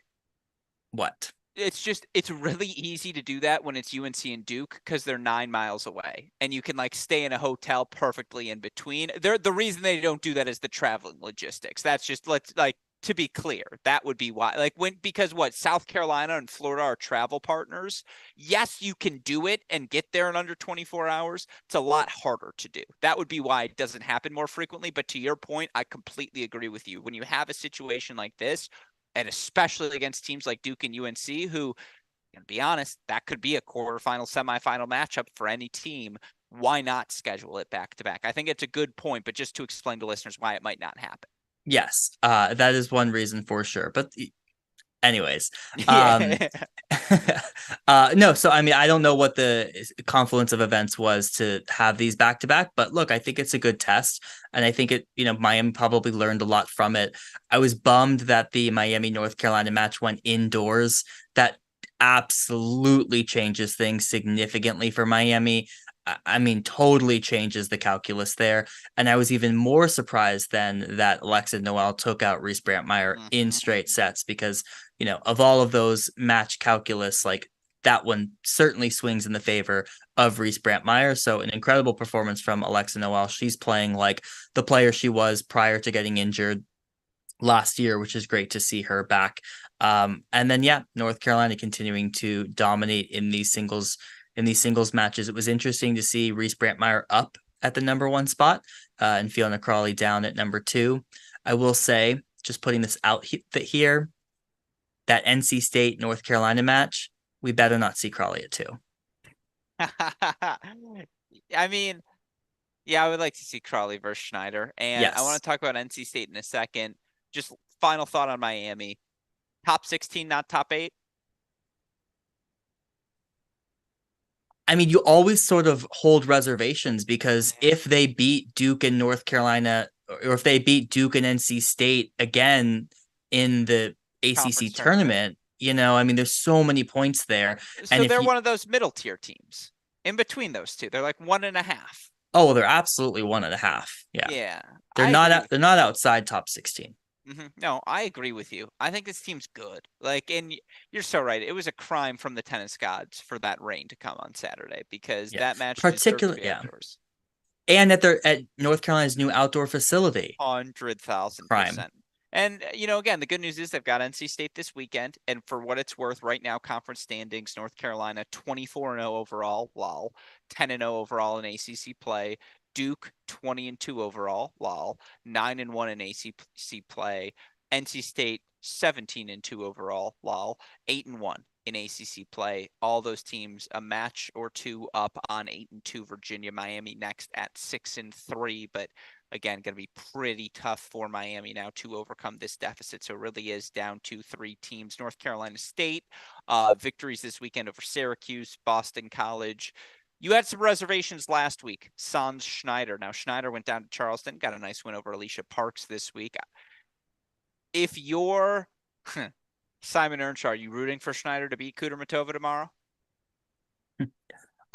What? It's really easy to do that when it's UNC and Duke because they're 9 miles away and you can like stay in a hotel perfectly in between. The reason they don't do that is the traveling logistics. That's just to be clear, that would be why. Because South Carolina and Florida are travel partners. Yes, you can do it and get there in under 24 hours. It's a lot harder to do. That would be why it doesn't happen more frequently. But to your point, I completely agree with you. When you have a situation like this, and especially against teams like Duke and UNC, who, to be honest, that could be a quarterfinal, semifinal matchup for any team. Why not schedule it back to back? I think it's a good point, but just to explain to listeners why it might not happen. Yes, that is one reason for sure. But anyways, no, so I mean, I don't know what the confluence of events was to have these back to back, but look, I think it's a good test. And I think Miami probably learned a lot from it. I was bummed that the Miami North Carolina match went indoors. That absolutely changes things significantly for Miami. I mean, totally changes the calculus there. And I was even more surprised then that Ellesse Noel took out Reese Brantmeyer in straight sets because, of all of those match calculus, like that one certainly swings in the favor of Reese Brantmeyer. So an incredible performance from Ellesse Noel. She's playing like the player she was prior to getting injured. last year, which is great to see her back. And then yeah, North Carolina continuing to dominate in these singles matches. It was interesting to see Reese Brantmeyer up at the number one spot and Fiona Crawley down at number two. I will say, just putting this out here, that NC State North Carolina match, we better not see Crawley at two. I mean, yeah, I would like to see Crawley versus Schneider. And I want Yes. to talk about NC State in a second. Just final thought on Miami. Top 16, not top 8. I mean, you always sort of hold reservations because if they beat Duke and North Carolina, or if they beat Duke and NC State again in the ACC Conference tournament. tournament, I mean, there's so many points there. So And if they're you, one of those middle tier teams in between those two. They're like 1.5. oh, they're absolutely 1.5. Yeah. Yeah, They're I not agree out, with they're you. not outside top 16. No, I agree with you. I think this team's good. Like, and you're so right. It was a crime from the tennis gods for that rain to come on Saturday because Yeah. that match deserved to Particularly, be yeah. outdoors. And at North Carolina's new outdoor facility. 100,000%. Crime. And, again, the good news is they've got NC State this weekend. And for what it's worth, right now, conference standings, North Carolina 24-0 overall, lol, 10-0 overall in ACC play. Duke 20-2 overall, lol, 9-1 in ACC play. NC State 17-2 overall, lol, 8-1 in ACC play. All those teams a match or two up on 8-2. Virginia, Miami next at 6-3, but again, going to be pretty tough for Miami now to overcome this deficit. So it really is down to 3 teams. North Carolina State, victories this weekend over Syracuse, Boston College. You had some reservations last week. Sans Schneider. Now, Schneider went down to Charleston, got a nice win over Alicia Parks this week. If you're Simon Earnshaw, are you rooting for Schneider to beat Kudermetova tomorrow?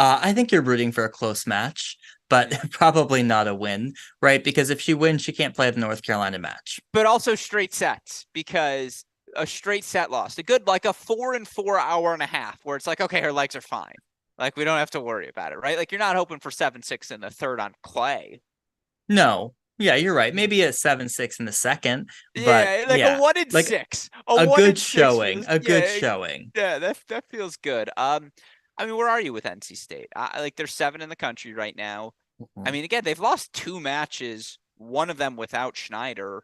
I think you're rooting for a close match, but probably not a win, right? Because if she wins, she can't play the North Carolina match. But also straight sets, because a straight set loss, a good like a 4-4 hour and a half, where it's like, okay, her legs are fine. Like we don't have to worry about it, right? Like you're not hoping for 7-6 in the third on clay. No. Yeah, you're right. Maybe a 7-6 in the second, but Yeah, like a yeah, one in like six. A a one good in six showing, feels a good yeah, showing. yeah, that feels good. I mean, where are you with NC State? Like they're 7 in the country right now. I Mhm. mean, again, they've lost 2 matches, one of them without Schneider.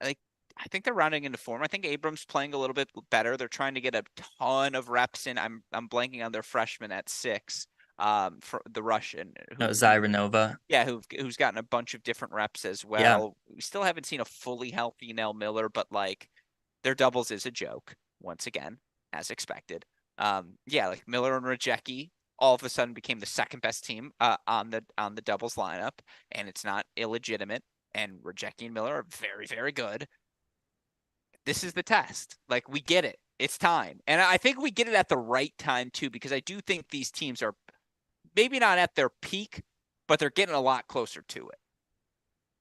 Like I think they're rounding into form. I think Abrams playing a little bit better. They're trying to get a ton of reps in. I'm blanking on their freshman at 6, for the Russian No, who Zyranova. yeah, who's gotten a bunch of different reps as Yeah. well. We still haven't seen a fully healthy Nell Miller, but like their doubles is a joke once again, as expected. Yeah, like Miller and Rajecki all of a sudden became the second best team on the doubles lineup, and it's not illegitimate. And Rajecki and Miller are very, very good. This is the test. Like we get it. It's time. And I think we get it at the right time too, because I do think these teams are maybe not at their peak, but they're getting a lot closer to it.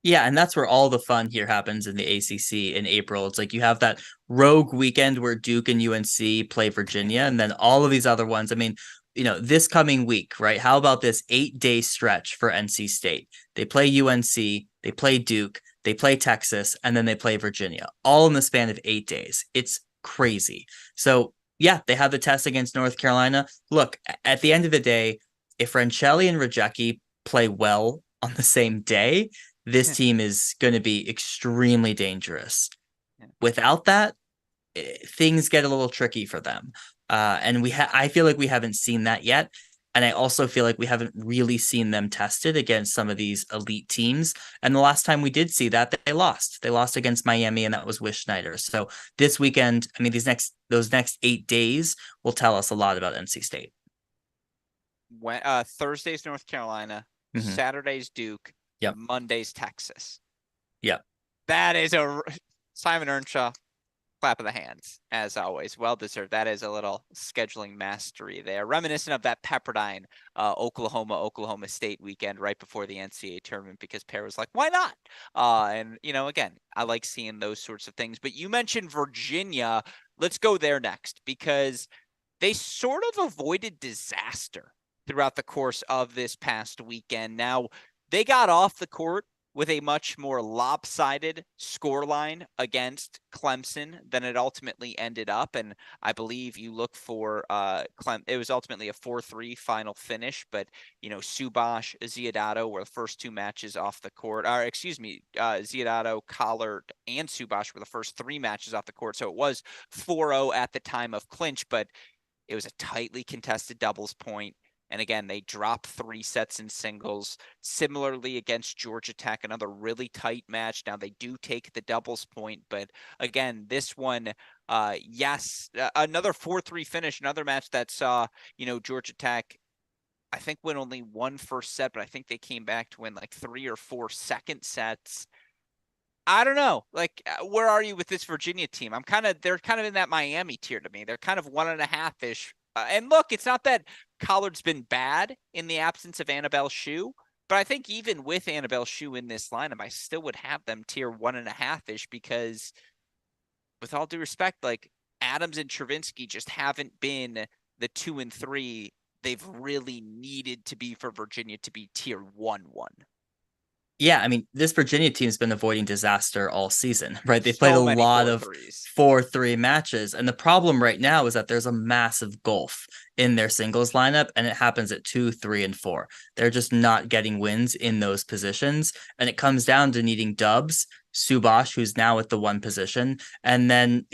Yeah, and that's where all the fun here happens in the ACC in April. It's like you have that rogue weekend where Duke and UNC play Virginia, and then all of these other ones. I mean, this coming week, right? How about this 8-day stretch for NC State? They play UNC, they play Duke, they play Texas, and then they play Virginia, all in the span of 8 days. It's crazy. So, yeah, they have the test against North Carolina. Look, at the end of the day, if Rancelli and Rajecki play well on the same day, this team is going to be extremely dangerous. Without that, things get a little tricky for them. And I feel like we haven't seen that yet. And I also feel like we haven't really seen them tested against some of these elite teams. And the last time we did see that, they lost. They lost against Miami, and that was with Schneider. So this weekend, I mean, those next 8 days will tell us a lot about NC State. Thursday's North Carolina, Mm-hmm. Saturday's Duke, Yep. Monday's Texas. Yep. That is a Simon Earnshaw clap of the hands, as always. Well deserved. That is a little scheduling mastery there, reminiscent of that Pepperdine, Oklahoma State weekend right before the NCAA tournament, because Pear was like, why not? And again, I like seeing those sorts of things. But you mentioned Virginia. Let's go there next, because they sort of avoided disaster throughout the course of this past weekend. Now, they got off the court with a much more lopsided scoreline against Clemson than it ultimately ended up. And I believe you look for it was ultimately a 4-3 final finish, but Subash, Ziadato were the first two matches off the court. Or excuse me, Ziadato, Collard, and Subash were the first three matches off the court. So it was 4-0 at the time of clinch, but it was a tightly contested doubles point. And again, they drop 3 sets in singles. Similarly against Georgia Tech, another really tight match. Now they do take the doubles point, but again, this one, yes, another 4-3 finish, another match that saw, Georgia Tech, I think win only one first set, but I think they came back to win like 3 or 4 second sets. I don't know. Like, where are you with this Virginia team? They're kind of in that Miami tier to me. They're kind of 1.5-ish. And look, it's not that Collard's been bad in the absence of Annabelle Shue, but I think even with Annabelle Shue in this lineup, I still would have them tier 1.5-ish because, with all due respect, like Adams and Travinsky just haven't been the 2 and 3 they've really needed to be for Virginia to be tier 1-1. Yeah, I mean, this Virginia team's been avoiding disaster all season, right? They played a So many lot of 4-3s. 4-3 matches. And the problem right now is that there's a massive gulf in their singles lineup, and it happens at 2, 3, and 4. They're just not getting wins in those positions. And it comes down to needing dubs, Subash, who's now at the 1 position, and then,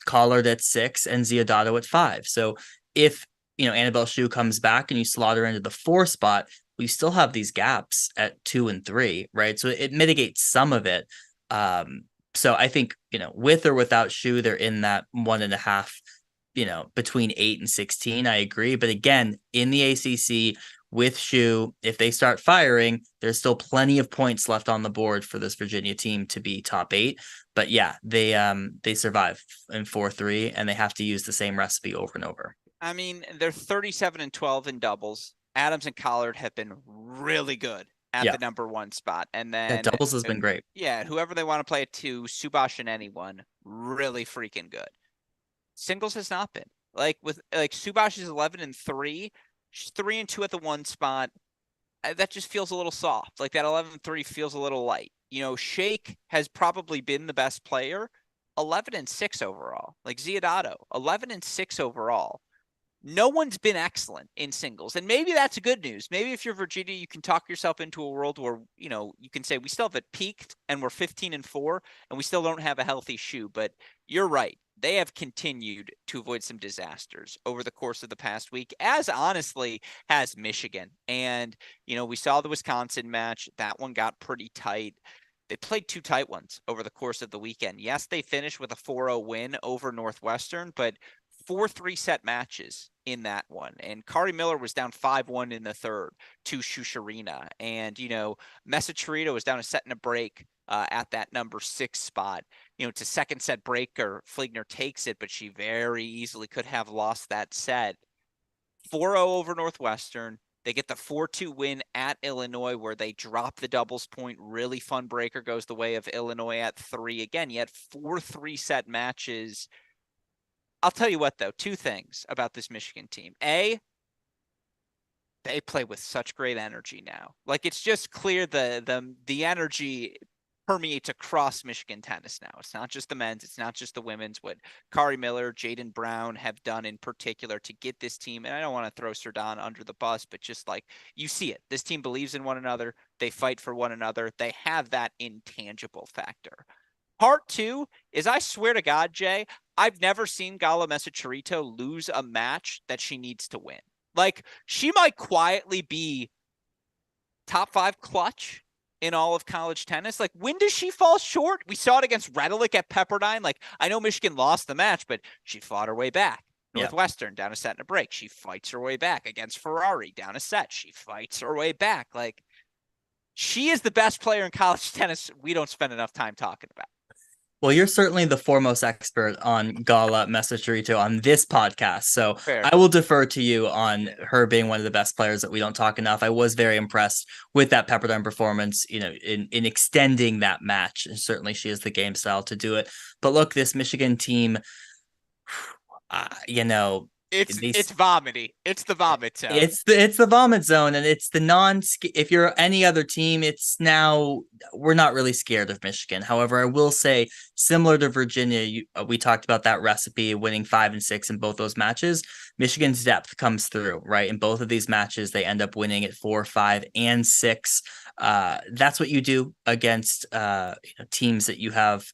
Collard at 6 and Ziadato at 5. So if, Annabelle Shue comes back and you slot her into the 4 spot, we still have these gaps at 2 and 3, right? So it mitigates some of it. So I think, with or without Shue, they're in that 1.5, between 8 and 16. I agree. But again, in the ACC with Shue, if they start firing, there's still plenty of points left on the board for this Virginia team to be top 8. But yeah, they survive in 4-3, and they have to use the same recipe over and over. I mean, they're 37 and 12 in doubles. Adams and Collard have been really good at the number 1 spot. And Yeah, then, doubles has been great. Yeah, whoever they want to play it to, Subash and anyone, really freaking good. Singles has not been. Like Subash is 11 and 3. She's 3 and 2 at the 1 spot. That just feels a little soft. Like that 11-3 feels a little light. Shake has probably been the best player. 11 and 6 overall. Like Ziadato, 11 and 6 overall. No one's been excellent in singles. And maybe that's a good news. Maybe if you're Virginia, you can talk yourself into a world where, you can say we still have it peaked and we're 15 and 4 and we still don't have a healthy Shue. But you're right. They have continued to avoid some disasters over the course of the past week, as honestly has Michigan. And, we saw the Wisconsin match. That one got pretty tight. They played 2 tight ones over the course of the weekend. Yes, they finished with a 4-0 win over Northwestern, but 4 3-set matches in that one. And Kari Miller was down 5-1 in the third to Shusharina. And, Messerschmidt was down a set and a break at that number 6 spot. It's a second set breaker. Fligner takes it, but she very easily could have lost that set. 4-0 over Northwestern. They get the 4-2 win at Illinois where they drop the doubles point. Really fun breaker goes the way of Illinois at 3. Again, you had 4 3-set matches. I'll tell you what, though, 2 things about this Michigan team. A, they play with such great energy now. Like, it's just clear the energy permeates across Michigan tennis now. It's not just the men's. It's not just the women's. What Kari Miller, Jaden Brown have done in particular to get this team, and I don't want to throw Serdon under the bus, but just like you see it. This team believes in one another. They fight for one another. They have that intangible factor. Part 2 is, I swear to God, Jay, I've never seen Gala Messerschmidt lose a match that she needs to win. Like, she might quietly be top 5 clutch in all of college tennis. Like, when does she fall short? We saw it against Redelic at Pepperdine. Like, I know Michigan lost the match, but she fought her way back. Northwestern, down a set and a break. She fights her way back. Against Ferrari, down a set. She fights her way back. Like, she is the best player in college tennis we don't spend enough time talking about. Well, you're certainly the foremost expert on Gala Messerschmidt on this podcast. So Fair. I will defer to you on her being one of the best players that we don't talk enough. I was very impressed with that Pepperdine performance, in extending that match. And certainly she has the game style to do it. But look, this Michigan team, It's vomity. It's the vomit zone. It's the vomit zone, and it's the non. If you're any other team, it's now we're not really scared of Michigan. However, I will say, similar to Virginia, we talked about that recipe, winning 5 and 6 in both those matches. Michigan's depth comes through, right? In both of these matches, they end up winning at 4, 5, and 6. That's what you do against teams that you have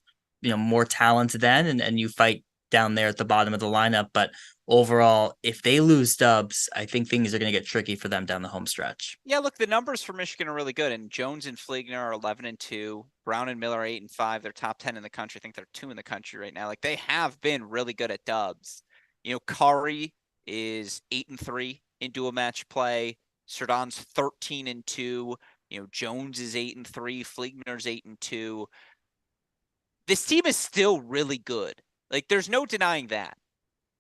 more talent than, and you fight down there at the bottom of the lineup, but overall, if they lose dubs, I think things are going to get tricky for them down the home stretch. Yeah, look, the numbers for Michigan are really good, and Jones and Fligner are 11-2. Brown and Miller are 8-5. They're top 10 in the country. I think they're 2 in the country right now. Like, they have been really good at dubs. Curry is 8-3 in dual match play. Serdan's 13-2. Jones is 8-3. Fligner's 8-2. This team is still really good. Like, there's no denying that.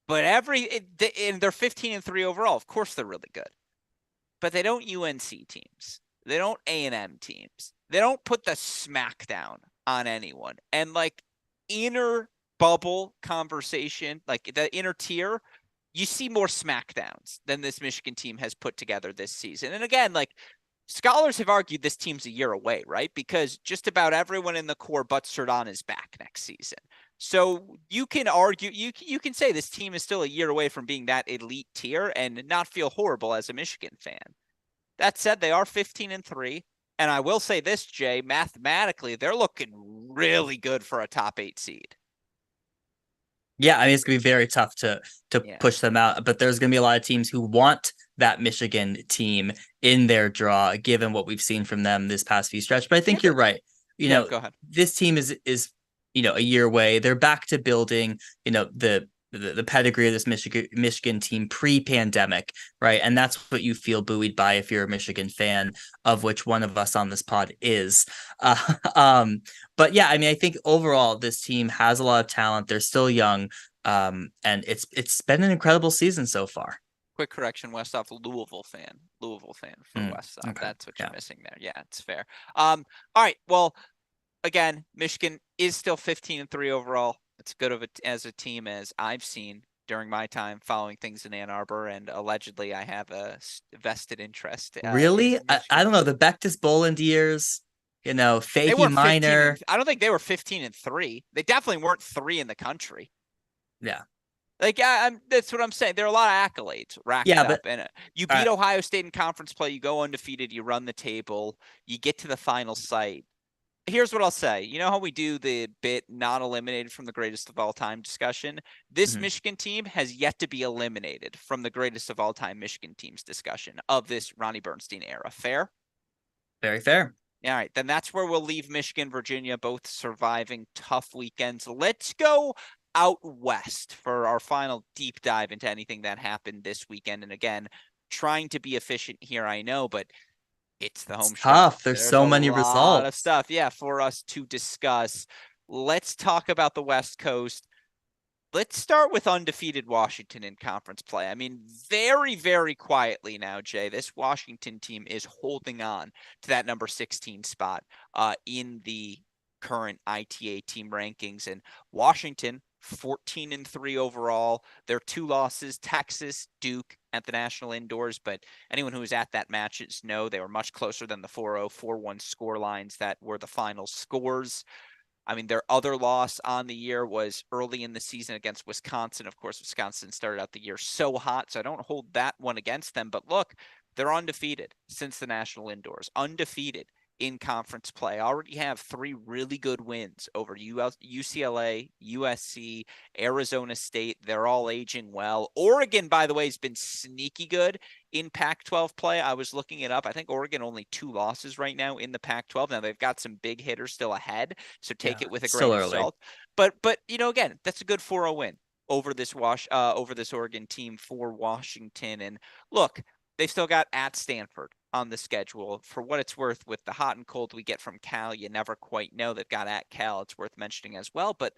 But and they're 15-3 overall. Of course, they're really good. But they don't UNC teams. They don't A&M teams. They don't put the smackdown on anyone. And like inner bubble conversation, like the inner tier, you see more smackdowns than this Michigan team has put together this season. And again, like scholars have argued this team's a year away, right? Because just about everyone in the core but Serdan is back next season. So you can argue, you can say this team is still a year away from being that elite tier and not feel horrible as a Michigan fan. That said, they are 15-3. And I will say this, Jay, mathematically, they're looking really good for a top 8 seed. Yeah, I mean, it's going to be very tough to push them out, but there's going to be a lot of teams who want that Michigan team in their draw, given what we've seen from them this past few stretch. But I think you're right. Go ahead. This team is a year away. They're back to building, the pedigree of this Michigan team pre-pandemic, right? And that's what you feel buoyed by if you're a Michigan fan, of which one of us on this pod is. But yeah, I mean, I think overall this team has a lot of talent. They're still young, and it's been an incredible season so far. Quick correction, Westhoff, Louisville fan for Westhoff. Okay. That's what you're missing there. Yeah, it's fair. All right, well, again, Michigan is still 15-3 overall. It's good as a team as I've seen during my time following things in Ann Arbor, and allegedly I have a vested interest. Really? I don't know. The Bectus Boland years, Fahey Minor. I don't think they were 15-3. They definitely weren't 3 in the country. Yeah. Like, that's what I'm saying. There are a lot of accolades racked up. And you beat Ohio State in conference play. You go undefeated. You run the table. You get to the final site. Here's what I'll say. You know how we do the bit not eliminated from the greatest of all time discussion? This Michigan team has yet to be eliminated from the greatest of all time Michigan teams discussion of this Ronnie Bernstein era. Fair? Very fair. All right. Then that's where we'll leave Michigan, Virginia, both surviving tough weekends. Let's go out west for our final deep dive into anything that happened this weekend. And again, trying to be efficient here, I know, but it's the home tough. There's so many results. A lot of stuff, for us to discuss. Let's talk about the West Coast. Let's start with undefeated Washington in conference play. I mean, very, very quietly now, Jay, this Washington team is holding on to that number 16 spot in the current ITA team rankings. And Washington, 14-3 overall. Their 2 losses, Texas, Duke at the National Indoors, but anyone who was at that matches know they were much closer than the 4-0, 4-1 score lines that were the final scores. I mean, their other loss on the year was early in the season against Wisconsin. Of course, Wisconsin started out the year so hot, so I don't hold that one against them. But look, they're undefeated since the National Indoors, undefeated in conference play. Already have 3 really good wins over UCLA, USC, Arizona State. They're all aging well. Oregon, by the way, has been sneaky good in Pac-12 play. I was looking it up. I think Oregon only 2 losses right now in the Pac-12. Now they've got some big hitters still ahead, so take it with a grain of salt. But again, that's a good 4-0 win over this Oregon team for Washington. And look, they've still got at Stanford on the schedule. For what it's worth, with the hot and cold we get from Cal, you never quite know. They've got at Cal. It's worth mentioning as well. But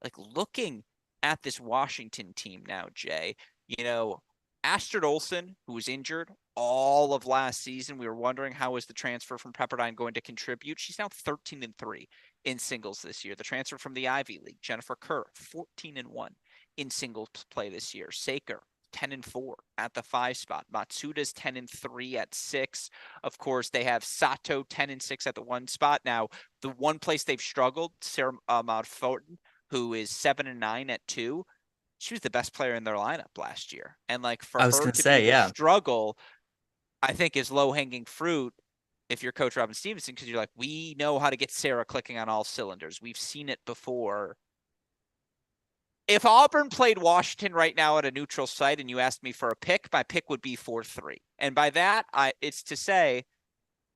like looking at this Washington team now, Jay, Astrid Olsen, who was injured all of last season, we were wondering how was the transfer from Pepperdine going to contribute. She's now 13-3 in singles this year. The transfer from the Ivy League, Jennifer Kerr, 14-1 in singles play this year. Saker, 10-4 at the 5 spot. Matsuda's 10-3 at 6. Of course, they have Sato 10-6 at the 1 spot. Now, the one place they've struggled, Sarah Fulton, who is 7-9 at 2. She was the best player in their lineup last year. And like for I was her gonna to be say, the yeah. struggle, I think is low-hanging fruit if you're Coach Robin Stevenson, because you're like, we know how to get Sarah clicking on all cylinders. We've seen it before. If Auburn played Washington right now at a neutral site and you asked me for a pick, my pick would be 4-3. And by that, it's to say,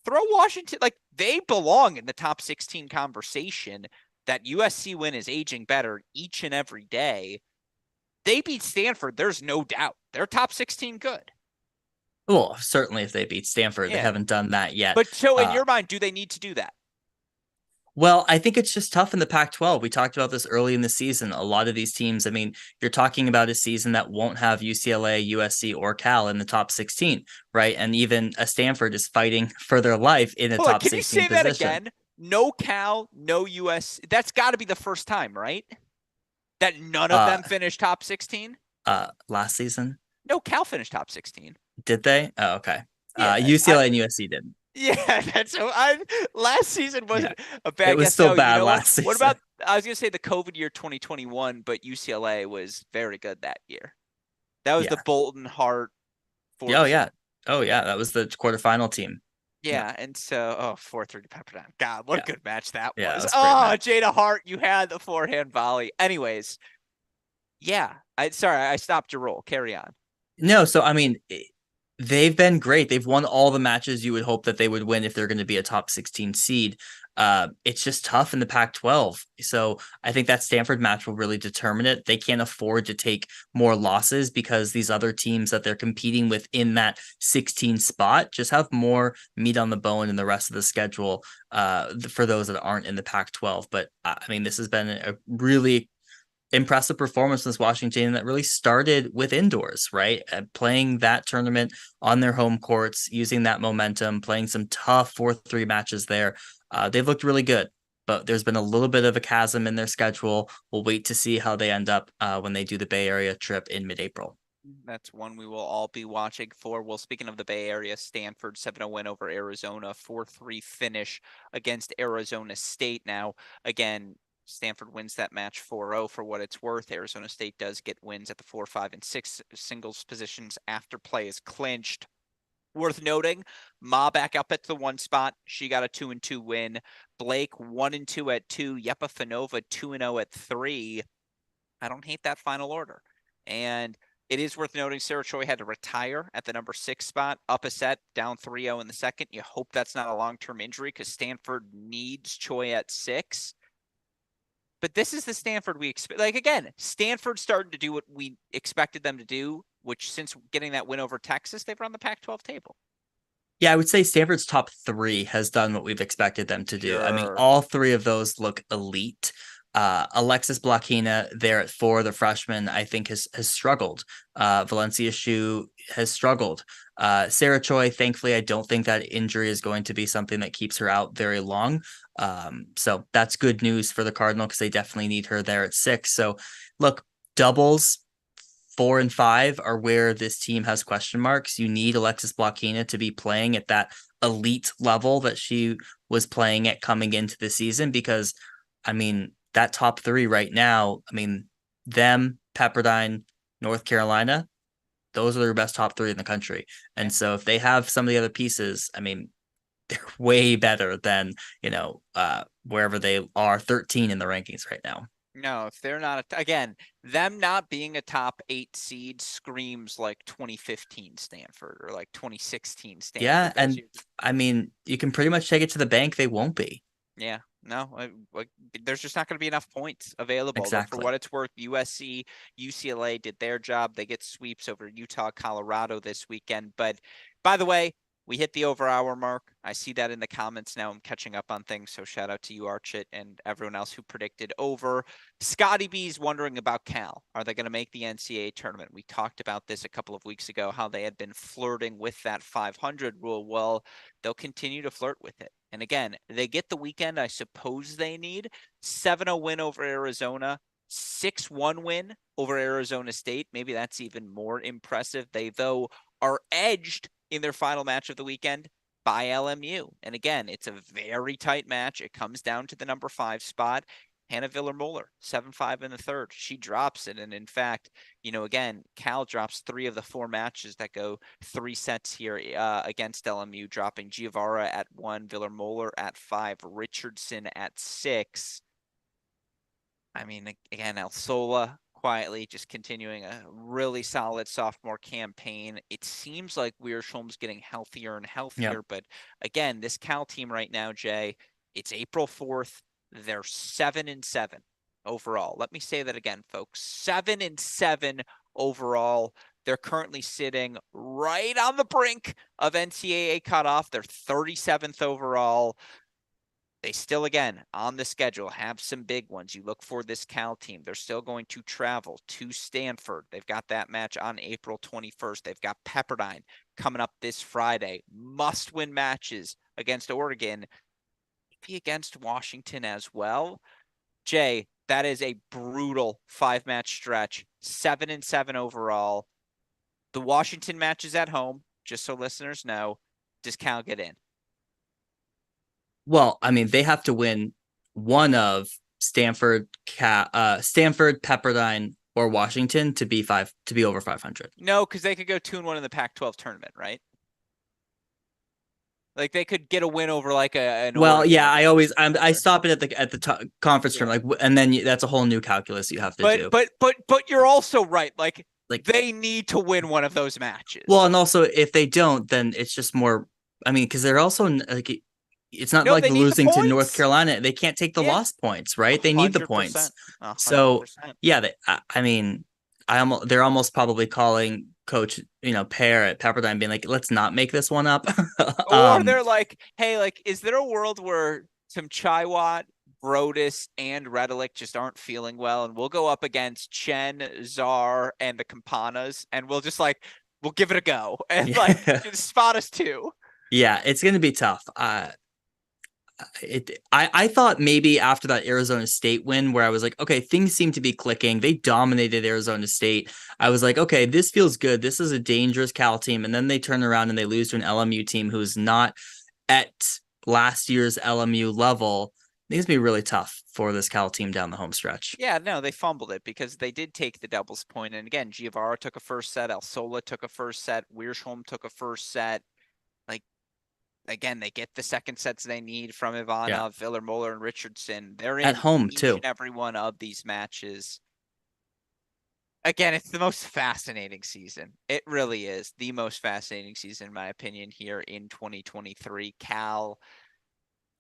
throw Washington, like they belong in the top 16 conversation. That USC win is aging better each and every day. They beat Stanford. There's no doubt. They're top 16 good. Well, certainly if they beat Stanford, they Yeah. haven't done that yet. But so in your mind, do they need to do that? Well, I think it's just tough in the Pac-12. We talked about this early in the season. A lot of these teams, I mean, you're talking about a season that won't have UCLA, USC, or Cal in the top 16, right? And even a Stanford is fighting for their life in a Hold on, top can you 16 say that position. again? No Cal, no US. That's got to be the first time, right? That none of them finished top 16? Last season? No, Cal finished top 16. Did they? Oh, okay. Yeah, UCLA and USC didn't. yeah, that's so. Last season wasn't a It bad was guess. still No, you bad know what? last season. What about? I was gonna say the COVID year 2021, but UCLA was very good that year. That was the Yeah. Bolton Hart. Oh, yeah. Oh, yeah. That was the quarterfinal team. Yeah, and so 4-3 to Pepperdine. God, what a Yeah. good match that Yeah, was. that's a great match. Jada Hart, you had the forehand volley. Anyways, yeah. Sorry, I stopped your roll. Carry on. No, so I mean, they've been great. They've won all the matches you would hope that they would win if they're going to be a top 16 seed. It's just tough in the Pac-12. So I think that Stanford match will really determine it. They can't afford to take more losses because these other teams that they're competing with in that 16 spot just have more meat on the bone in the rest of the schedule for those that aren't in the Pac-12. But I mean, this has been a really impressive performance this Washington that really started with indoors, right? Playing that tournament on their home courts, using that momentum, playing some tough 4-3 matches there. They've looked really good, but there's been a little bit of a chasm in their schedule. We'll wait to see how they end up when they do the Bay Area trip in mid-April. That's one we will all be watching for. Well, speaking of the Bay Area, Stanford 7-0 win over Arizona, 4-3 finish against Arizona State. Now, again, Stanford wins that match 4-0 for what it's worth. Arizona State does get wins at the 4, 5, and 6 singles positions after play is clinched. Worth noting, Ma back up at the 1 spot. She got a 2-2 win. Blake 1-2 at 2. Yepa Fanova 2-0 at 3. I don't hate that final order. And it is worth noting Sarah Choi had to retire at the number 6 spot, up a set, down 3-0 in the second. You hope that's not a long-term injury because Stanford needs Choi at 6. But this is the Stanford we expect. Like, again, Stanford started to do what we expected them to do, which since getting that win over Texas, they've run the Pac-12 table. Yeah, I would say Stanford's top 3 has done what we've expected them to do. I mean, Sure. all 3 of those look elite. Alexis Blakina there at 4, the freshman, I think has struggled. Valencia Shu has struggled. Sarah Choi, thankfully, I don't think that injury is going to be something that keeps her out very long. So that's good news for the Cardinal because they definitely need her there at 6. So look, doubles 4 and 5 are where this team has question marks. You need Alexis Blakina to be playing at that elite level that she was playing at coming into the season because, I mean, that top 3 right now, I mean, them, Pepperdine, North Carolina, those are their best top 3 in the country. And so if they have some of the other pieces, I mean, they're way better than, wherever they are 13 in the rankings right now. No, if they're not, again, them not being a top 8 seed screams like 2015 Stanford or like 2016 Stanford. Yeah, and I mean, you can pretty much take it to the bank. They won't be. Yeah, no, there's just not going to be enough points available. Exactly. For what it's worth, USC, UCLA did their job. They get sweeps over Utah, Colorado this weekend. But by the way, we hit the over hour mark. I see that in the comments now. I'm catching up on things. So shout out to you, Archit, and everyone else who predicted over. Scotty B's wondering about Cal. Are they going to make the NCAA tournament? We talked about this a couple of weeks ago, how they had been flirting with that 500 rule. Well, they'll continue to flirt with it. And again, they get the weekend I suppose they need. 7-0 win over Arizona. 6-1 win over Arizona State. Maybe that's even more impressive. They, though, are edged in their final match of the weekend by LMU. And again, it's a very tight match. It comes down to the number 5 spot. Hannah Viller-Moeller, 7-5 in the third. She drops it. And in fact, again, Cal drops 3 of the 4 matches that go 3 sets here against LMU, dropping Giavara at 1, Viller-Moeller at 5, Richardson at 6. I mean, again, El Sola quietly just continuing a really solid sophomore campaign. It seems like Wiersholm's getting healthier and healthier, Yep. but again, this Cal team right now, Jay, it's April 4th. They're 7-7 overall. Let me say that again, folks. 7-7 overall. They're currently sitting right on the brink of NCAA cutoff. They're 37th overall. They still, again, on the schedule, have some big ones. You look for this Cal team. They're still going to travel to Stanford. They've got that match on April 21st. They've got Pepperdine coming up this Friday. Must-win matches against Oregon, maybe against Washington as well. Jay, that is a brutal 5-match stretch. 7-7 overall. The Washington match is at home, just so listeners know. Does Cal get in? Well, I mean, they have to win one of Stanford, Pepperdine, or Washington to be over 500. No, because they could go 2-1 in the Pac-12 tournament, right? Like they could get a win over like an Well, Oregon. yeah, I stop it at the conference term, like, and then that's a whole new calculus you have to do. But you're also right. Like Like, they need to win one of those matches. well, and also if they don't, then it's just more. I mean, because they're also like, it's not No, like they need the losing to North points. Carolina. They can't take the Yeah. lost points, right? They need the points. 100%. So yeah, I mean, they're almost probably calling Coach Pear at Pepperdine, being like, let's not make this one up. Or they're like, hey, like, is there a world where Tim Chiwat, Brodus, and Redelic just aren't feeling well, and we'll go up against Chen, Czar, and the Campanas, and we'll just like we'll give it a go and like spot us too. Yeah, it's gonna be tough. I thought maybe after that Arizona State win, where I was like, okay, things seem to be clicking. They dominated Arizona State. I was like, okay, this feels good. This is a dangerous Cal team. And then they turn around and they lose to an LMU team who's not at last year's LMU level. I think it's gonna be really tough for this Cal team down the home stretch. Yeah, no, they fumbled it because they did take the doubles point. And again, Giavara took a first set, El Sola took a first set, Wiersholm took a first set. Like, again, they get the second sets they need from Ivanov, Viller-Moeller, and Richardson. They're in at home each too. and every one of these matches. Again, it's the most fascinating season. It really is the most fascinating season, in my opinion, here in 2023. Cal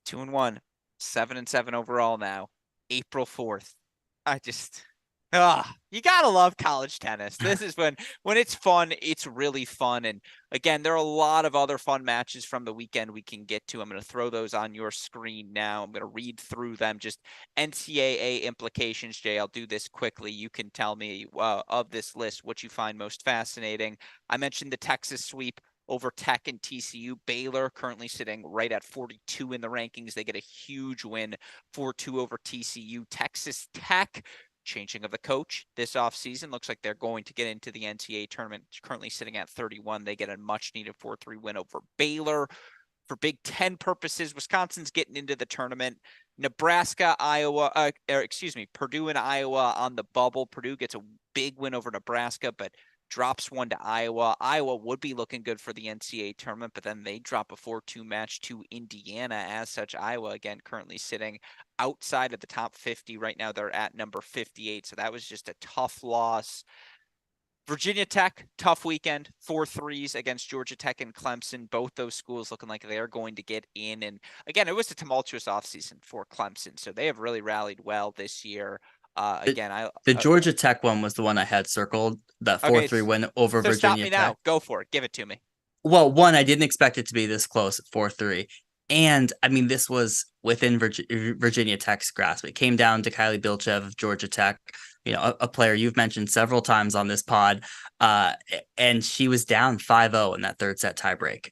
2-1, 7-7 overall now. April 4th. You gotta love college tennis. This is when it's fun, it's really fun. And again, there are a lot of other fun matches from the weekend we can get to. I'm going to throw those on your screen now. I'm going to read through them. Just NCAA implications, Jay. I'll do this quickly. You can tell me of this list what you find most fascinating. I mentioned the Texas sweep over Tech and TCU. Baylor currently sitting right at 42 in the rankings. They get a huge win, 4-2 over TCU. Texas Tech, changing of the coach this offseason. Looks like they're going to get into the NCAA tournament, currently sitting at 31. They get a much-needed 4-3 win over Baylor. For Big Ten purposes, Wisconsin's getting into the tournament. Nebraska, Purdue and Iowa on the bubble. Purdue gets a big win over Nebraska, but drops one to Iowa. Iowa would be looking good for the NCAA tournament, but then they drop a 4-2 match to Indiana. As such, Iowa, again, currently sitting outside of the top 50. Right now, they're at number 58, so that was just a tough loss. Virginia Tech, tough weekend, 4-3s against Georgia Tech and Clemson. Both those schools looking like they're going to get in. And again, it was a tumultuous offseason for Clemson, so they have really rallied well this year. The Georgia Tech one was the one I had circled, that 4-3 win over so Virginia stop me Tech. now. Go for it. Give it to me. Well, one, I didn't expect it to be this close at 4-3. And I mean, this was within Virginia Tech's grasp. It came down to Kylie Bilchev of Georgia Tech, a player you've mentioned several times on this pod. And she was down 5-0 in that third set tiebreak.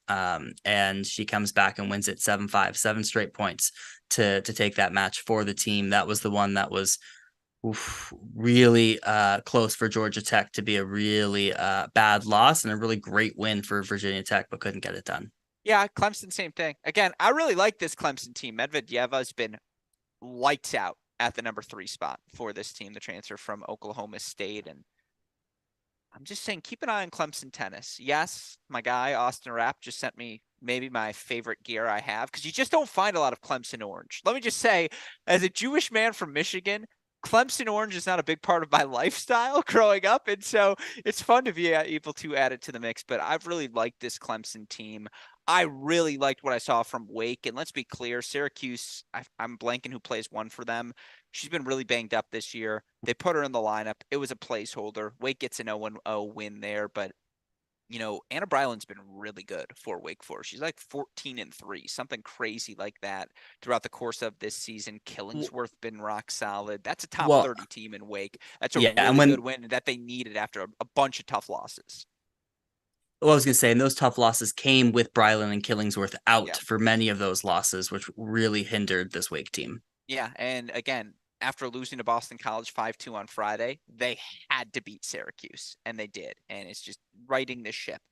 And she comes back and wins it 7-5, 7 straight points to take that match for the team. That was the one that was Oof, really close for Georgia Tech to be a really bad loss and a really great win for Virginia Tech, but couldn't get it done. Yeah, Clemson, same thing. Again, I really like this Clemson team. Medvedyeva's been lights out at the number 3 spot for this team, the transfer from Oklahoma State. And I'm just saying, keep an eye on Clemson tennis. Yes, my guy, Austin Rapp, just sent me maybe my favorite gear I have because you just don't find a lot of Clemson orange. Let me just say, as a Jewish man from Michigan, Clemson orange is not a big part of my lifestyle growing up. And so it's fun to be able to add it to the mix. But I've really liked this Clemson team. I really liked what I saw from Wake. And let's be clear, Syracuse, I'm blanking who plays one for them. She's been really banged up this year. They put her in the lineup. It was a placeholder. Wake gets an 0-0 win there, but Anna Bryland's been really good for Wake Forest. She's like 14-3, something crazy like that throughout the course of this season. Killingsworth been rock solid. That's a top Well, 30 team in Wake. That's a yeah, and really good when win that they needed after a bunch of tough losses. well, I was gonna say, and those tough losses came with Brylan and Killingsworth out Yeah. for many of those losses, which really hindered this Wake team. Yeah, and again, after losing to Boston College 5-2 on Friday, they had to beat Syracuse, and they did. And it's just righting the ship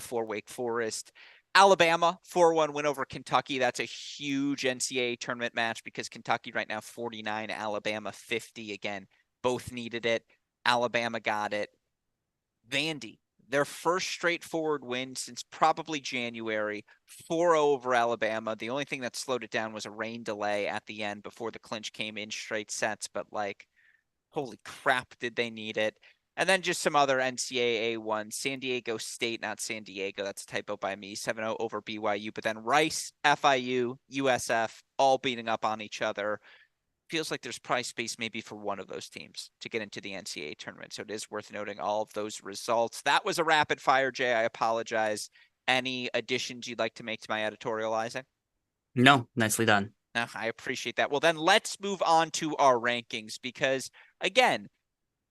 for Wake Forest. Alabama 4-1 win over Kentucky. That's a huge NCAA tournament match because Kentucky right now 49, Alabama 50. Again, both needed it. Alabama got it. Vandy, their first straightforward win since probably January, 4-0 over Alabama. The only thing that slowed it down was a rain delay at the end before the clinch came in straight sets. But like, holy crap, did they need it? And then just some other NCAA ones. San Diego State, not San Diego. That's a typo by me. 7-0 over BYU. But then Rice, FIU, USF, all beating up on each other. Feels like there's probably space maybe for one of those teams to get into the NCAA tournament. So it is worth noting all of those results. That was a rapid fire, Jay. I apologize. Any additions you'd like to make to my editorializing? No, nicely done. No, I appreciate that. Well, then let's move on to our rankings because, again,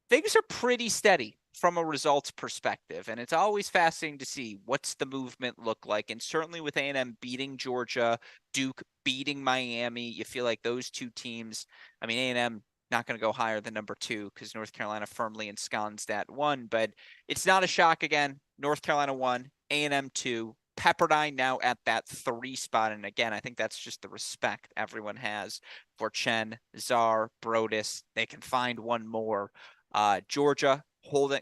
things are pretty steady from a results perspective, and it's always fascinating to see what's the movement look like. And certainly with A&M beating Georgia, Duke beating Miami, you feel like those two teams, I mean, A&M not going to go higher than number 2 because North Carolina firmly ensconced at 1, but it's not a shock again. North Carolina 1, A&M 2, Pepperdine now at that 3 spot. And again, I think that's just the respect everyone has for Chen, Czar, Brodus. They can find one more. Georgia holding,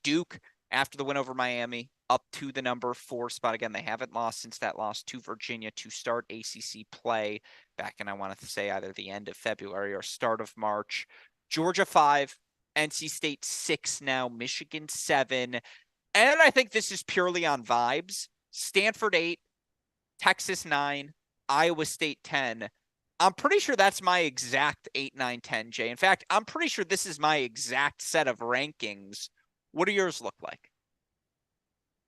Duke after the win over Miami up to the number 4 spot. Again, they haven't lost since that loss to Virginia to start ACC play back in, I want to say, either the end of February or start of March. Georgia 5, NC State 6 now, Michigan 7. And I think this is purely on vibes. Stanford 8, Texas 9, Iowa State 10. I'm pretty sure that's my exact 8, 9, 10, Jay. In fact, I'm pretty sure this is my exact set of rankings. What do yours look like?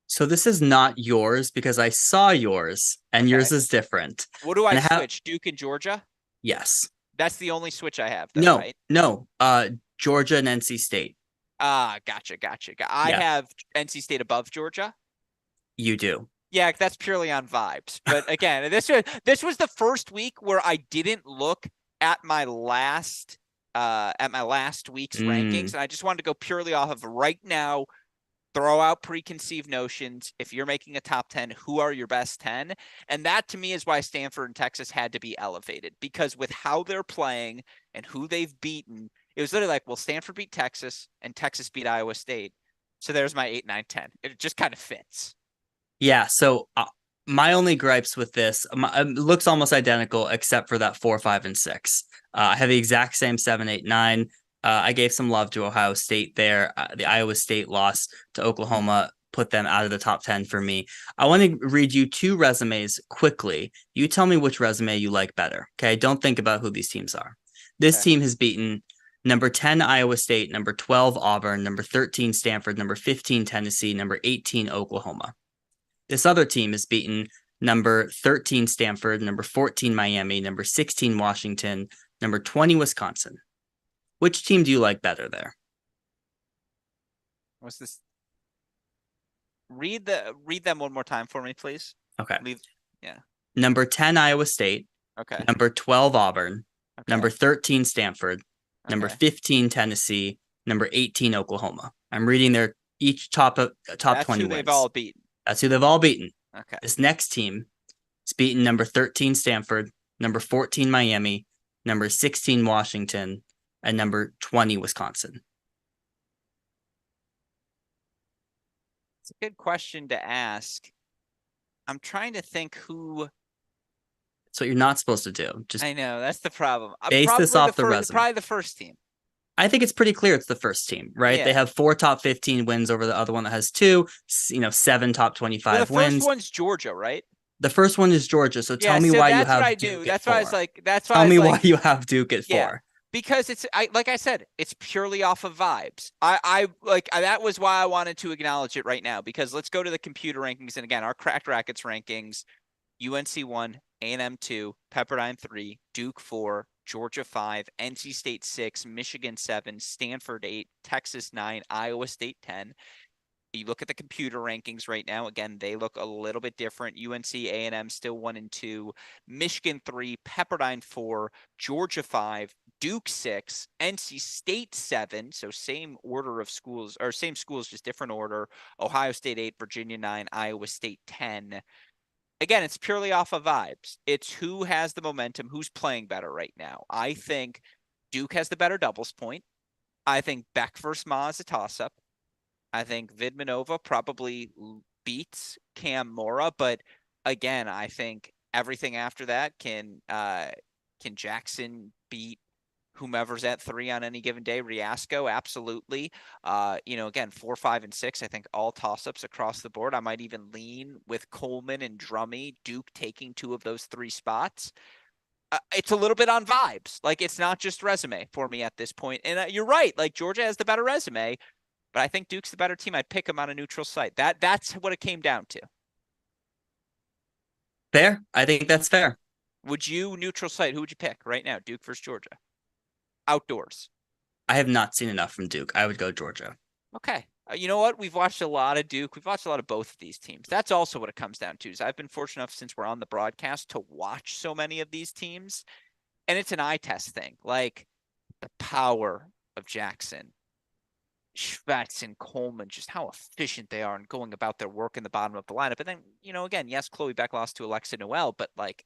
So this is not yours because I saw yours and yours Okay. is different. What do I And I have switch? Duke and Georgia? yes. That's the only switch I have, though, No, right? no. Georgia and NC State. Ah, gotcha. I Yeah, have NC State above Georgia. you do. Yeah, that's purely on vibes. But again, this was the first week where I didn't look at my last week's rankings, Mm. and I just wanted to go purely off of right now. Throw out preconceived notions. If you're making a top 10, who are your best 10? And that to me is why Stanford and Texas had to be elevated because with how they're playing and who they've beaten, it was literally like, well, Stanford beat Texas and Texas beat Iowa State. So there's my 8, 9, 10. It just kind of fits. Yeah, so my only gripes with this it looks almost identical except for that 4, 5, and 6. I have the exact same 7, 8, 9. I gave some love to Ohio State there. The Iowa State loss to Oklahoma put them out of the top 10 for me. I want to read you 2 resumes quickly. You tell me which resume you like better. Okay, don't think about who these teams are. This Okay. team has beaten number 10 Iowa State, number 12 Auburn, number 13 Stanford, number 15 Tennessee, number 18 Oklahoma. This other team has beaten number 13 Stanford, number 14 Miami, number 16 Washington, number 20 Wisconsin. Which team do you like better there? What's this? Read them one more time for me, please. Okay. Leave. Yeah. Number 10 Iowa State, Okay. number 12 Auburn, Okay. number 13 Stanford, number Okay. 15 Tennessee, number 18 Oklahoma. I'm reading their each top That's 20 who they've all wins. beaten. That's who they've all beaten. Okay. This next team is beaten number 13 Stanford, number 14 Miami, number 16 Washington, and number 20 Wisconsin. It's a good question to ask. I'm trying to think who. That's what you're not supposed to do. Just I know that's the problem. base this Probably the off the first, resume. probably the first team. I think it's pretty clear it's the first team, right? They Yeah. have 4 top 15 wins over the other one that has 2, 7 top Well, 25 the first wins. one's Georgia, right? The first one is Georgia. So Yeah. tell me So why you that's what have I knew. Duke at That's why I was 4. like. That's why Tell I was me why like. you have Duke at Yeah. 4. Because like I said, it's purely off of vibes. That was why I wanted to acknowledge it right now, because let's go to the computer rankings. And again, our Cracked Rackets rankings: UNC 1, A&M 2, Pepperdine 3, Duke 4, Georgia 5, NC State 6, Michigan 7, Stanford 8, Texas 9, Iowa State 10. You look at the computer rankings right now. Again, they look a little bit different. UNC, A&M still 1 and 2, Michigan 3, Pepperdine 4, Georgia 5, Duke 6, NC State 7. So same order of schools, or same schools, just different order. Ohio State 8, Virginia 9, Iowa State 10. Again, it's purely off of vibes. It's who has the momentum, who's playing better right now. I think Duke has the better doubles point. I think Beck versus Ma is a toss-up. I think Vidmanova probably beats Cam Mora, but again, I think everything after that can Jackson beat whomever's at 3 on any given day? Riasco, absolutely. Again, 4, 5, and 6, I think all toss-ups across the board. I might even lean with Coleman and Drummy, Duke taking 2 of those 3 spots. It's a little bit on vibes. Like, it's not just resume for me at this point. And you're right. Like, Georgia has the better resume, but I think Duke's the better team. I'd pick them on a neutral site. That's what it came down to. Fair. I think that's fair. Would you neutral site? Who would you pick right now? Duke versus Georgia. Outdoors. I have not seen enough from Duke. I would go Georgia. Okay. You know what? We've watched a lot of Duke. We've watched a lot of both of these teams. That's also what it comes down to. Is I've been fortunate enough, since we're on the broadcast, to watch so many of these teams, and it's an eye test thing. Like, the power of Jackson, Schvetz, and Coleman, just how efficient they are in going about their work in the bottom of the lineup. And then, again, yes, Chloe Beck lost to Alexa Noel, but like,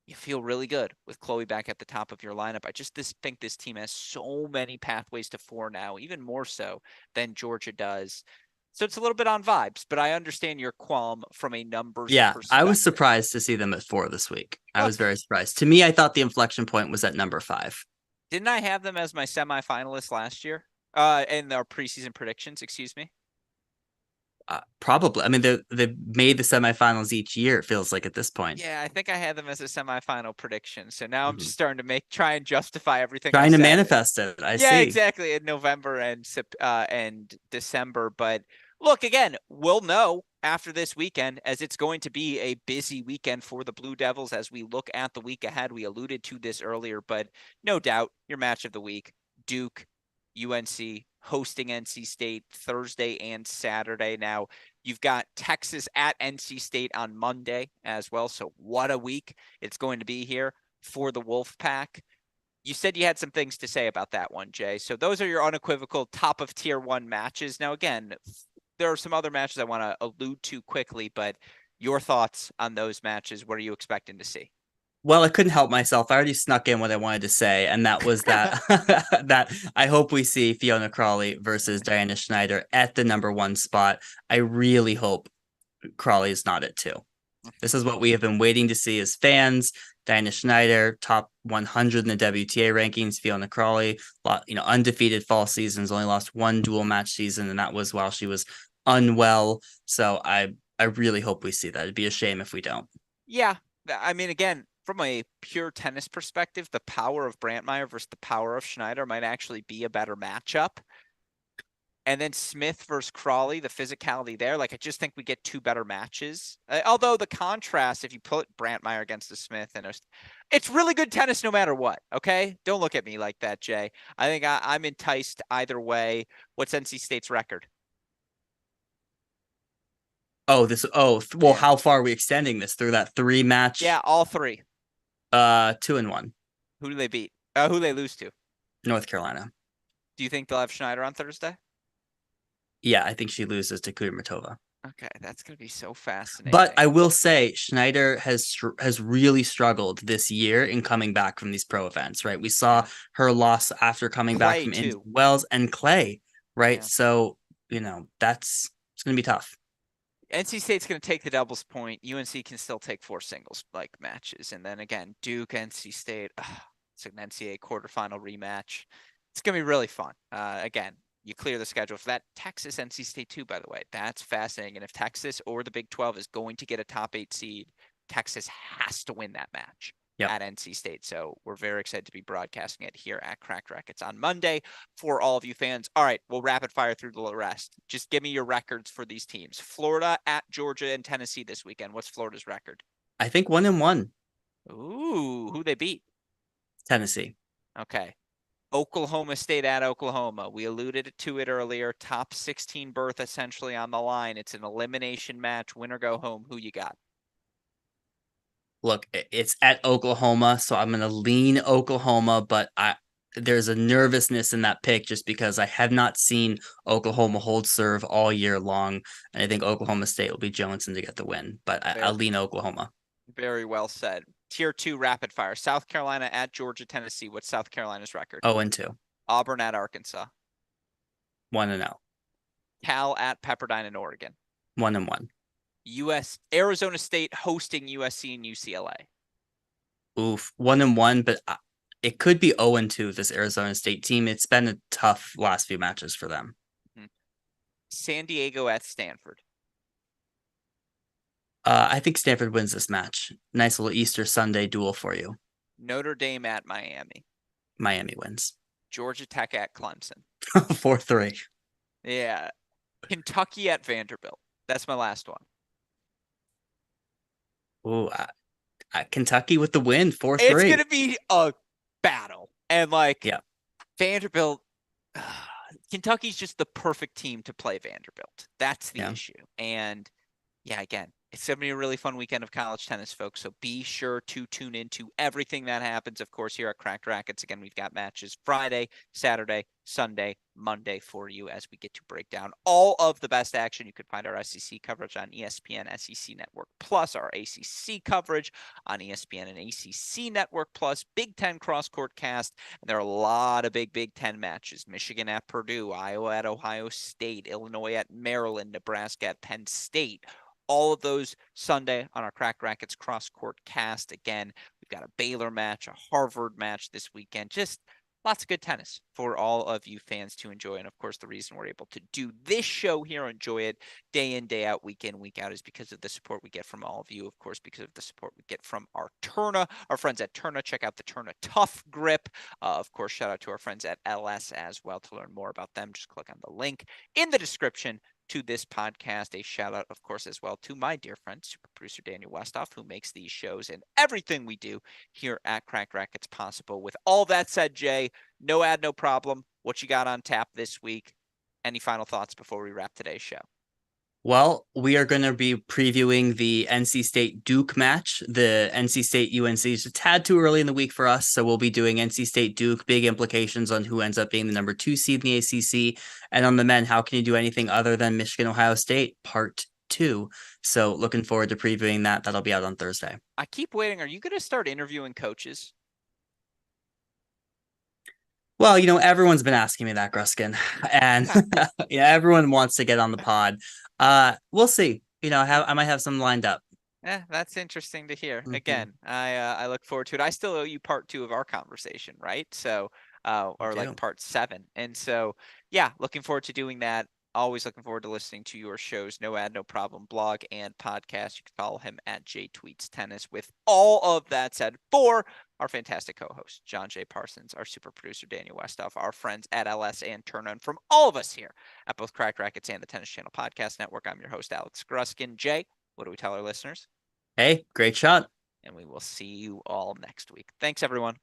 you feel really good with Chloe back at the top of your lineup. I just think this team has so many pathways to 4 now, even more so than Georgia does. So it's a little bit on vibes, but I understand your qualm from a numbers perspective. I was surprised to see them at 4 this week. I was very surprised. To me, I thought the inflection point was at number 5. Didn't I have them as my semifinalists last year? In our preseason predictions, excuse me. Probably. I mean, they've made the semifinals each year, it feels like, at this point. Yeah, I think I had them as a semifinal prediction. So now I'm just starting to try and justify everything. Trying to manifest it. I see. Yeah, exactly. In November and December. But look, again, we'll know after this weekend, as it's going to be a busy weekend for the Blue Devils as we look at the week ahead. We alluded to this earlier, but no doubt your match of the week, Duke, UNC, hosting NC State Thursday and Saturday. Now, you've got Texas at NC State on Monday as well. So what a week it's going to be here for the Wolfpack. You said you had some things to say about that one, Jay. So those are your unequivocal top of tier 1 matches. Now, again, there are some other matches I want to allude to quickly, but your thoughts on those matches, what are you expecting to see? Well, I couldn't help myself. I already snuck in what I wanted to say, and that was that that I hope we see Fiona Crawley versus Diana Schneider at the number 1 spot. I really hope Crawley is not at 2. This is what we have been waiting to see as fans. Diana Schneider, top 100 in the WTA rankings. Fiona Crawley, undefeated fall seasons, only lost 1 dual match season, and that was while she was unwell. So I really hope we see that. It'd be a shame if we don't. Yeah, I mean, again, from a pure tennis perspective, the power of Brantmeyer versus the power of Schneider might actually be a better matchup. And then Smith versus Crawley, the physicality there, like, I just think we get 2 better matches. Although the contrast, if you put Brantmeyer against the Smith, and it's really good tennis no matter what, okay? Don't look at me like that, Jay. I think I'm enticed either way. What's NC State's record? How far are we extending this through that 3 match? Yeah, all 3. 2-1. Who do they beat? Who do they lose to? North Carolina. Do you think they'll have Schneider on Thursday? Yeah, I think she loses to Kudermetova. Okay, that's going to be so But fascinating. I will say Schneider has really struggled this year in coming back from these pro events, right? We saw Yeah. her loss after coming back Clay from Indian too. Wells and Clay, right? Yeah. So, that's it's going to be tough. NC State's going to take the doubles point. UNC can still take 4 singles like matches. And then again, Duke, NC State. It's an NCAA quarterfinal rematch. It's going to be really fun. Again, you clear the schedule for that. Texas, NC State too, by the way. That's fascinating. And if Texas or the Big 12 is going to get a top 8 seed, Texas has to win that match Yep. at NC State. So we're very excited to be broadcasting it here at Cracked Racquets on Monday for all of you fans. All right, we'll rapid fire through the rest. Just give me your records for these teams. Florida at Georgia and Tennessee this weekend. What's Florida's record? I think 1-1. Ooh, who they beat? Tennessee. Okay. Oklahoma State at Oklahoma. We alluded to it earlier. Top 16 berth essentially on the line. It's an elimination match. Win or go home. Who you got? Look, it's at Oklahoma, so I'm going to lean Oklahoma, but there's a nervousness in that pick just because I have not seen Oklahoma hold serve all year long, and I think Oklahoma State will be Johnson to get the win, but I'll lean Oklahoma. Very well said. Tier 2 rapid fire. South Carolina at Georgia, Tennessee. What's South Carolina's record? 0-2. Auburn at Arkansas. 1-0. Cal at Pepperdine in Oregon. 1-1. Arizona State hosting USC and UCLA. Oof, 1-1, but it could be 0-2. This Arizona State team. It's been a tough last few matches for them. San Diego at Stanford. I think Stanford wins this match. Nice little Easter Sunday duel for you. Notre Dame at Miami. Miami wins. Georgia Tech at Clemson. 4-3. Yeah. Kentucky at Vanderbilt. That's my last one. Ooh, Kentucky with the win, 4-3. It's going to be a battle. And yeah. Vanderbilt, Kentucky's just the perfect team to play Vanderbilt. That's the issue. And yeah, again, it's going to be a really fun weekend of college tennis, folks. So be sure to tune into everything that happens, of course, here at Cracked Racquets. Again, we've got matches Friday, Saturday, Sunday, Monday for you as we get to break down all of the best action. You can find our SEC coverage on ESPN, SEC Network Plus, our ACC coverage on ESPN and ACC Network Plus, Big Ten cross-court cast. And there are a lot of Big Ten matches. Michigan at Purdue, Iowa at Ohio State, Illinois at Maryland, Nebraska at Penn State. All of those Sunday on our Cracked Racquets cross-court cast. Again, we've got a Baylor match, a Harvard match this weekend. Just lots of good tennis for all of you fans to enjoy. And of course, the reason we're able to do this show here, enjoy it day in, day out, week in, week out, is because of the support we get from all of you. Of course, because of the support we get from our friends at Tourna. Check out the Tourna Tuff grip. Of course, shout out to our friends at Ellesse as well. To learn more about them, just click on the link in the description to this podcast. A shout out, of course, as well to my dear friend, super producer Daniel Westoff, who makes these shows and everything we do here at Cracked Racquets possible. With all that said, Jay, no ad, no problem. What you got on tap this week? Any final thoughts before we wrap today's show? Well, we are going to be previewing the NC State Duke match. The NC State UNC is a tad too early in the week for us, so we'll be doing NC State Duke, big implications on who ends up being the number 2 seed in the ACC. And on the men, how can you do anything other than Michigan, Ohio State, part 2. So looking forward to previewing that. That'll be out on Thursday. I keep waiting. Are you going to start interviewing coaches? Well, everyone's been asking me that, Gruskin, and everyone wants to get on the pod. We'll see. I might have some lined up. That's interesting to hear. Again, I look forward to it. I still owe you part 2 of our conversation, right? So, or like part 7. And so, yeah, looking forward to doing that. Always looking forward to listening to your shows. No ad, no problem. Blog and podcast. You can follow him at JTweetsTennis. With all of that said, for our fantastic co-host, John J. Parsons, our super producer, Daniel Westoff, our friends at Ellesse and Tourna, and from all of us here at both Cracked Racquets and the Tennis Channel Podcast Network, I'm your host, Alex Gruskin. Jay, what do we tell our listeners? Hey, great shot. And we will see you all next week. Thanks, everyone.